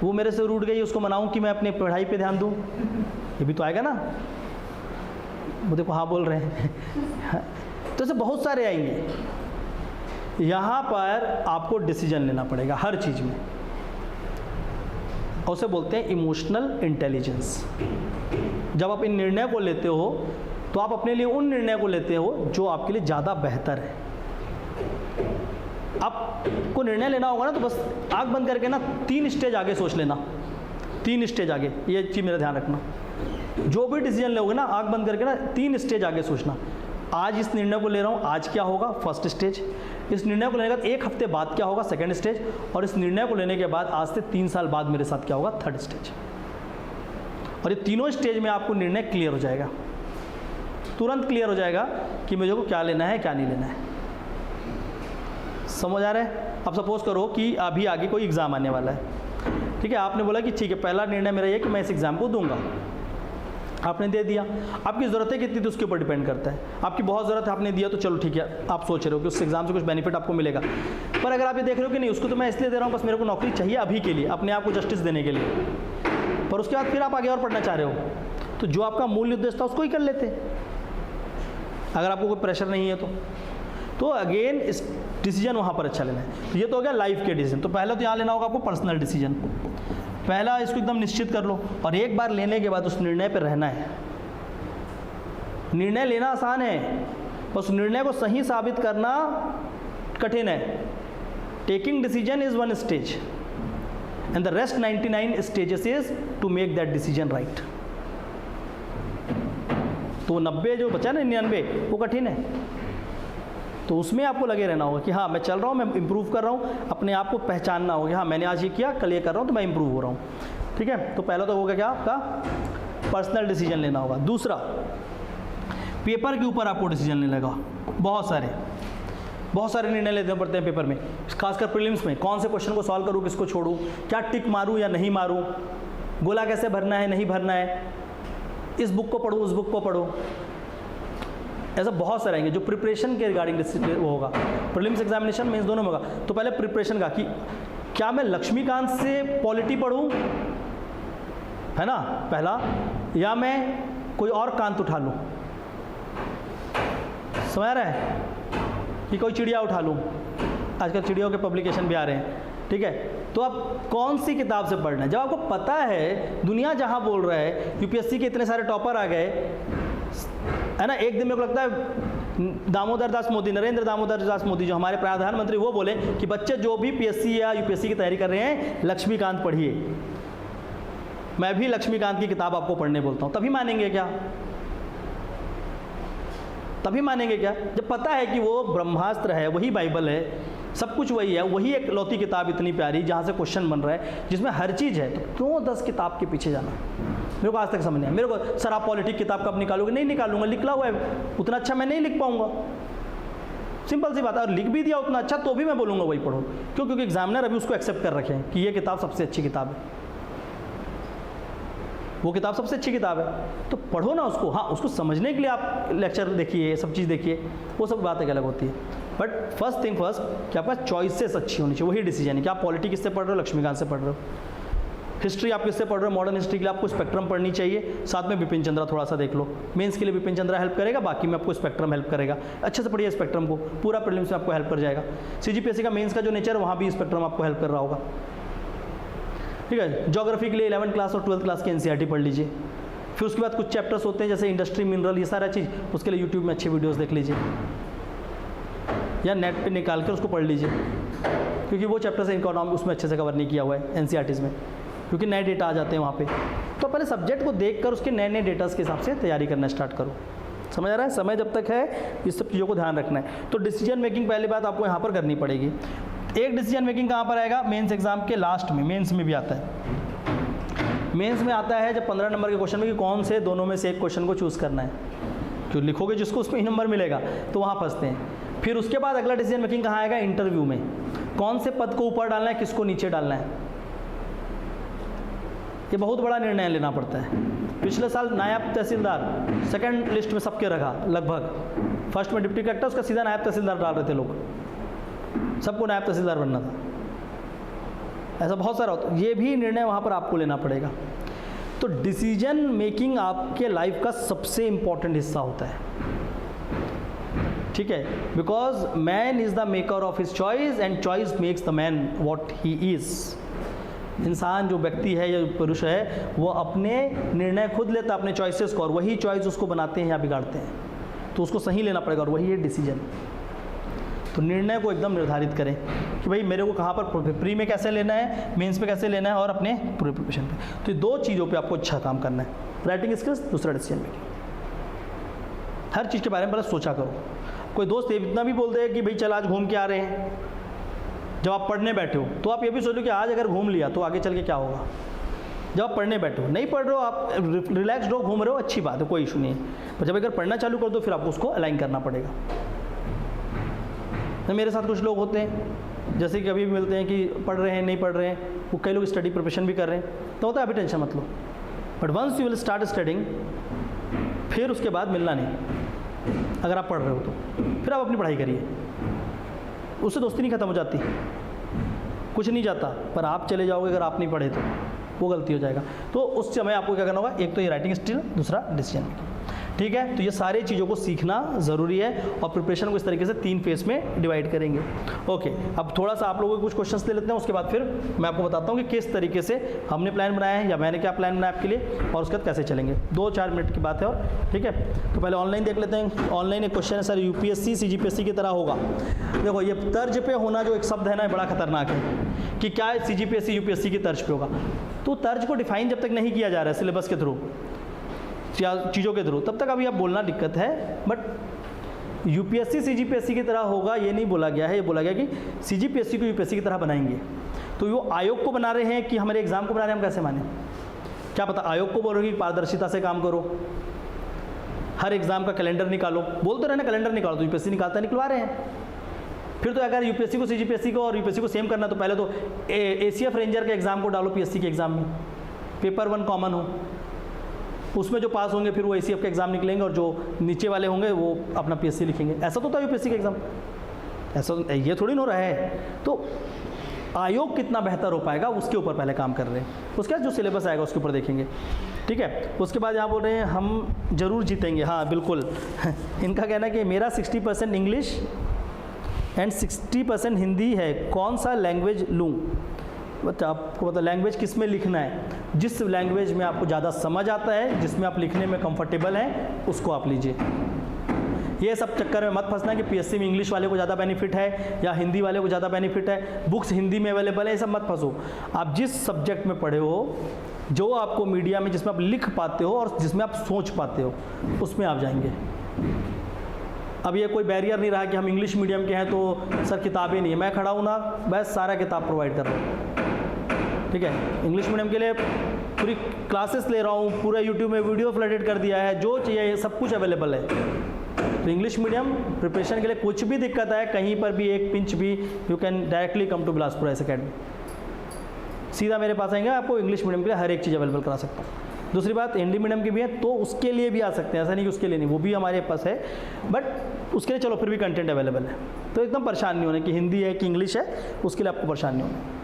वो मेरे से रूठ गई, उसको मनाऊं कि मैं अपनी पढ़ाई पे ध्यान दूं, ये भी तो आएगा ना। वो देखो हाँ बोल रहे हैं तो ऐसे बहुत सारे आएंगे। यहाँ पर आपको डिसीजन लेना पड़ेगा हर चीज़ में, उसे बोलते हैं इमोशनल इंटेलिजेंस। जब आप इन निर्णय को लेते हो तो आप अपने लिए उन निर्णय को लेते हो जो आपके लिए ज़्यादा बेहतर है। आपको निर्णय लेना होगा ना, तो बस आँख बंद करके ना 3 स्टेज आगे सोच लेना, 3 स्टेज आगे, ये चीज़ मेरा ध्यान रखना। जो भी डिसीजन लोगे ना, आँख बंद करके ना 3 स्टेज आगे सोचना। आज इस निर्णय को ले रहा हूँ, आज क्या होगा, फर्स्ट स्टेज। इस निर्णय को लेने के बाद 1 हफ्ते बाद क्या होगा, सेकंड स्टेज। और इस निर्णय को लेने के बाद आज से 3 साल बाद मेरे साथ क्या होगा, थर्ड स्टेज। और ये तीनों स्टेज में आपको निर्णय क्लियर हो जाएगा, तुरंत क्लियर हो जाएगा कि मुझे को क्या लेना है, क्या नहीं लेना है। समझ आ रहा है? अब सपोज करो कि अभी आगे कोई एग्ज़ाम आने वाला है, ठीक है। आपने बोला कि ठीक है, पहला निर्णय मेरा ये कि मैं इस एग्ज़ाम को दूंगा। आपने दे दिया। आपकी ज़रूरत है कितनी, तो उसके ऊपर डिपेंड करता है। आपकी बहुत ज़रूरत है, आपने दिया, तो चलो ठीक है, आप सोच रहे हो कि उस एग्ज़ाम से कुछ बेनिफिट आपको मिलेगा। पर अगर आप ये देख रहे हो कि नहीं, उसको तो मैं इसलिए दे रहा हूँ, बस मेरे को नौकरी चाहिए अभी के लिए, अपने आप को जस्टिस देने के लिए, पर उसके बाद फिर आप आगे और पढ़ना चाह रहे हो, तो जो आपका मूल उद्देश्य था उसको ही कर लेते, अगर आपको कोई प्रेशर नहीं है तो अगेन इस डिसीजन वहाँ पर अच्छा लेना है। तो ये तो हो गया लाइफ के डिसीजन। तो पहले तो यहाँ लेना होगा आपको पर्सनल डिसीजन। पहला इसको एकदम निश्चित कर लो, और एक बार लेने के बाद उस निर्णय पर रहना है। निर्णय लेना आसान है, बस निर्णय को सही साबित करना कठिन है। Taking decision is 1 stage and the rest 99 stages is to make that decision right. तो 90 जो बचा ना, 99, वो कठिन है। तो उसमें आपको लगे रहना होगा कि हाँ मैं चल रहा हूँ, मैं इंप्रूव कर रहा हूँ, अपने आप को पहचानना होगा, हाँ मैंने आज ये किया, कल ये कर रहा हूँ, तो मैं इंप्रूव हो रहा हूँ। ठीक है, तो पहला तो होगा क्या, आपका पर्सनल डिसीजन लेना होगा। दूसरा, पेपर के ऊपर आपको डिसीजन लेने लगा। बहुत सारे निर्णय लेने पड़ते हैं पेपर में, खासकर प्रीलिम्स में। कौन से क्वेश्चन को सॉल्व करूँ, किसको छोड़ूँ, क्या टिक मारूँ या नहीं मारूँ, गोला कैसे भरना है, नहीं भरना है, इस बुक को पढ़ो, उस बुक को पढ़ो। ऐसा बहुत सारे आएंगे जो प्रिपरेशन के रिगार्डिंग वो होगा। प्रीलिम्स एग्जामिनेशन में दोनों में होगा। तो पहले प्रिपरेशन का कि क्या मैं लक्ष्मीकांत से पॉलिटी पढ़ूँ, है ना पहला, या मैं कोई और कांत उठा लूँ। समझ आ रहा है कि कोई चिड़िया उठा लूँ, आजकल चिड़ियों के पब्लिकेशन भी आ रहे हैं। ठीक है, तो आप कौन सी किताब से पढ़ना है। जब आपको पता है दुनिया जहाँ बोल रहा है, यूपीएससी के इतने सारे टॉपर आ गए, है ना। एक दिन मेरे को लगता है दामोदर दास मोदी, नरेंद्र दामोदर दास मोदी जो हमारे प्रधानमंत्री, वो बोले कि बच्चे जो भी पीएससी या यूपीएससी की तैयारी कर रहे हैं, लक्ष्मीकांत पढ़िए। मैं भी लक्ष्मीकांत की किताब आपको पढ़ने बोलता हूँ, तभी मानेंगे क्या, तभी मानेंगे क्या, जब पता है कि वो ब्रह्मास्त्र है, वही बाइबल है, सब कुछ वही है, वही एक लौती किताब इतनी प्यारी जहाँ से क्वेश्चन बन रहा है, जिसमें हर चीज़ है। तो क्यों 10 किताब के पीछे जाना। मेरे को आज तक समझ नहीं आया। मेरे को सर आप पॉलिटिक्स किताब कब निकालोगे, नहीं निकालूंगा, लिखला हुआ है, उतना अच्छा मैं नहीं लिख पाऊंगा, सिंपल सी बात है। और लिख भी दिया उतना अच्छा तो भी मैं बोलूँगा वही पढ़ो। क्यों? क्योंकि एग्जामिनर अभी उसको एक्सेप्ट कर रखे हैं कि ये किताब सबसे अच्छी किताब है, वो किताब सबसे अच्छी किताब है, तो पढ़ो ना उसको। हाँ, उसको समझने के लिए आप लेक्चर देखिए, सब चीज़ देखिए, वो सब बात एक अलग होती है। बट फर्स्ट थिंग फर्स्ट कि आपका चॉइसेस अच्छी होनी चाहिए, वही डिसीजन है कि आप पॉलिटी किससे पढ़ रहे हो, लक्ष्मीकांत से पढ़ रहे हो। हिस्ट्री आप किससे पढ़ रहे हो, मॉडर्न हिस्ट्री के लिए आपको स्पेक्ट्रम पढ़नी चाहिए, साथ में बिपिन चंद्रा थोड़ा सा देख लो। मेंस के लिए बिपिन चंद्रा हेल्प करेगा, बाकी में आपको स्पेक्ट्रम हेल्प करेगा। अच्छे से पढ़िए स्पेक्ट्रम को, पूरा प्रीलिम्स में आपको हेल्प कर जाएगा। सीजीपीएससी का मेंस का जो नेचर है, वहाँ भी स्पेक्ट्रम आपको हेल्प कर रहा होगा। ठीक है, ज्योग्राफी के लिए 11th क्लास और 12th क्लास के एनसीईआरटी पढ़ लीजिए। फिर उसके बाद कुछ चैप्टर्स होते हैं जैसे इंडस्ट्री, मिनरल, ये सारा चीज़, उसके लिए यूट्यूब में अच्छे वीडियोस देख लीजिए या नेट पे निकाल कर उसको पढ़ लीजिए, क्योंकि वो चैप्टर्स इकोनॉमी उसमें अच्छे से कवर नहीं किया हुआ है एनसीईआरटीज़ में, क्योंकि नए डेटा आ जाते हैं वहाँ पे। तो पहले सब्जेक्ट को देखकर उसके नए नए डेटास के हिसाब से तैयारी करना स्टार्ट करो। समझ आ रहा है? समय जब तक है इस सब चीज़ों को ध्यान रखना है। तो डिसीजन मेकिंग पहली बात आपको यहाँ पर करनी पड़ेगी। एक डिसीजन मेकिंग कहाँ पर आएगा, मेंस एग्जाम के लास्ट में। मेंस में भी आता है, मेंस में आता है जब 15 नंबर के क्वेश्चन में कि कौन से दोनों में से एक क्वेश्चन को चूज़ करना है, क्यों लिखोगे जिसको उसमें ही नंबर मिलेगा, तो वहाँ फंसते हैं। फिर उसके बाद अगला डिसीजन मेकिंग कहाँ आएगा, इंटरव्यू में। कौन से पद को ऊपर डालना है, किसको नीचे डालना है, ये बहुत बड़ा निर्णय लेना पड़ता है। पिछले साल नायब तहसीलदार सेकंड लिस्ट में सबके रखा लगभग, फर्स्ट में डिप्टी कलेक्टर, उसका सीधा नायब तहसीलदार डाल रहे थे लोग, सबको नायब तहसीलदार बनना था। ऐसा बहुत सारा होता है, ये भी निर्णय वहाँ पर आपको लेना पड़ेगा। तो डिसीजन मेकिंग आपके लाइफ का सबसे इम्पॉर्टेंट हिस्सा होता है। ठीक है, because man is the maker of his choice and choice makes the man what he is. इंसान जो व्यक्ति है या पुरुष है वो अपने निर्णय खुद लेता है, अपने चॉइसेस को, और वही चॉइस उसको बनाते हैं या बिगाड़ते हैं। तो उसको सही लेना पड़ेगा और वही है डिसीजन। तो निर्णय को एकदम निर्धारित करें कि भाई मेरे को कहाँ पर प्री में कैसे लेना है, मेंस पे कैसे लेना है और अपने पूरे प्रिपरेशन पे। तो ये 2 चीज़ों पे आपको अच्छा काम करना है, राइटिंग स्किल्स, दूसरा डिसीजन मेकिंग। हर चीज़ के बारे में पहले सोचा करो। कोई दोस्त इतना भी बोलते हैं कि भाई चल आज घूम के आ रहे हैं, जब आप पढ़ने बैठे हो तो आप ये भी सोचो कि आज अगर घूम लिया तो आगे चल के क्या होगा। जब आप पढ़ने बैठे हो, नहीं पढ़ रहे हो, आप रिलैक्सड हो, घूम रहे हो, अच्छी बात है, कोई इशू नहीं है, पर जब अगर पढ़ना चालू कर दो फिर आपको उसको अलाइन करना पड़ेगा। तो मेरे साथ कुछ लोग होते हैं जैसे कि अभी भी मिलते हैं कि पढ़ रहे हैं, नहीं पढ़ रहे हैं, वो कई लोग स्टडी प्रिपरेशन भी कर रहे हैं, तो होता है अभी टेंशन मत लो, but once you will start studying, फिर उसके बाद मिलना नहीं। अगर आप पढ़ रहे हो तो फिर आप अपनी पढ़ाई करिए, उससे दोस्ती नहीं खत्म हो जाती, कुछ नहीं जाता, पर आप चले जाओगे अगर आप नहीं पढ़े तो वो गलती हो जाएगा। तो उस समय आपको क्या करना होगा, एक तो ये राइटिंग स्किल, दूसरा डिसीजन मेकिंग। ठीक है, तो ये सारी चीज़ों को सीखना ज़रूरी है और प्रिपरेशन को इस तरीके से 3 फेज में डिवाइड करेंगे। ओके, अब थोड़ा सा आप लोगों को कुछ क्वेश्चंस ले लेते हैं, उसके बाद फिर मैं आपको बताता हूँ कि किस तरीके से हमने प्लान बनाया है या मैंने क्या प्लान बनाया आपके लिए और उसके बाद कैसे चलेंगे। 2-4 मिनट की बात है और ठीक है। तो पहले ऑनलाइन देख लेते हैं। ऑनलाइन एक क्वेश्चन है सर, यूपीएससी सीजीपीएससी की तरह होगा। देखो ये तर्ज पे होना जो एक शब्द है ना, बड़ा खतरनाक है कि क्या सीजीपीएससी यूपीएससी की तर्ज पे होगा। तो तर्ज को डिफाइन जब तक नहीं किया जा रहा है सिलेबस के थ्रू या चीज़ों के थ्रू, तब तक अभी आप बोलना दिक्कत है। बट यूपीएससी सीजीपीएससी की तरह होगा ये नहीं बोला गया है, ये बोला गया कि सीजीपीएससी को यूपीएससी की तरह बनाएंगे। तो वो आयोग को बना रहे हैं कि हमारे एग्जाम को बना रहे हैं, हम कैसे माने? क्या पता आयोग को बोल रहे हो कि पारदर्शिता से काम करो, हर एग्जाम का कैलेंडर निकालो, बोलते रहे ना कैलेंडर निकालो, तो यूपीएससी निकालता निकलवा रहे हैं। फिर तो अगर यूपीएससी को सीजीपीएससी को और यूपीएससी को सेम करना तो पहले तो एसीएफ रेंजर के एग्जाम को डालो पीएससी के एग्जाम में, पेपर 1 कॉमन हो, उसमें जो पास होंगे फिर वो एसीएफ के एग्जाम निकलेंगे और जो नीचे वाले होंगे वो अपना पीएससी लिखेंगे। ऐसा तो था यूपीएससी का एग्जाम, ऐसा ये थोड़ी ना हो रहा है। तो आयोग कितना बेहतर हो पाएगा उसके ऊपर पहले काम कर रहे हैं, उसके बाद जो सिलेबस आएगा उसके ऊपर देखेंगे। ठीक है, उसके बाद यहाँ बोल रहे हैं हम जरूर जीतेंगे। हाँ बिल्कुल इनका कहना है कि मेरा 60% इंग्लिश एंड 60% हिंदी है, कौन सा लैंग्वेज लूँ? बट आपको पता लैंग्वेज किस में लिखना है, जिस लैंग्वेज में आपको ज़्यादा समझ आता है, जिसमें आप लिखने में कंफर्टेबल हैं उसको आप लीजिए। ये सब चक्कर में मत फंसना कि पीएससी में इंग्लिश वाले को ज़्यादा बेनिफिट है या हिंदी वाले को ज़्यादा बेनिफिट है, बुक्स हिंदी में अवेलेबल है, ये सब मत फंसो। आप जिस सब्जेक्ट में पढ़े हो, जो आपको मीडिया में जिसमें आप लिख पाते हो और जिसमें आप सोच पाते हो, उसमें आप जाएंगे। अब ये कोई बैरियर नहीं रहा कि हम इंग्लिश मीडियम के हैं तो सर किताबें नहीं है, मैं खड़ा हूँ ना, बस सारा किताब प्रोवाइड कर रहा हूँ। ठीक है, इंग्लिश मीडियम के लिए पूरी क्लासेस ले रहा हूँ, पूरा यूट्यूब में वीडियो फ्लडेड कर दिया है, जो चाहिए सब कुछ अवेलेबल है। तो इंग्लिश मीडियम प्रिपरेशन के लिए कुछ भी दिक्कत है, कहीं पर भी एक पिंच भी, you can directly come to Bilaspur S academy, सीधा मेरे पास आएंगे, आपको इंग्लिश मीडियम के लिए हर एक चीज़ अवेलेबल करा सकता हूँ। दूसरी बात हिंदी मीडियम की भी है तो उसके लिए भी आ सकते हैं, ऐसा नहीं कि उसके लिए नहीं, वो भी हमारे पास है, बट उसके लिए चलो फिर भी कंटेंट अवेलेबल है। तो एकदम परेशान नहीं होने कि हिंदी है कि इंग्लिश है, उसके लिए आपको परेशान नहीं होना।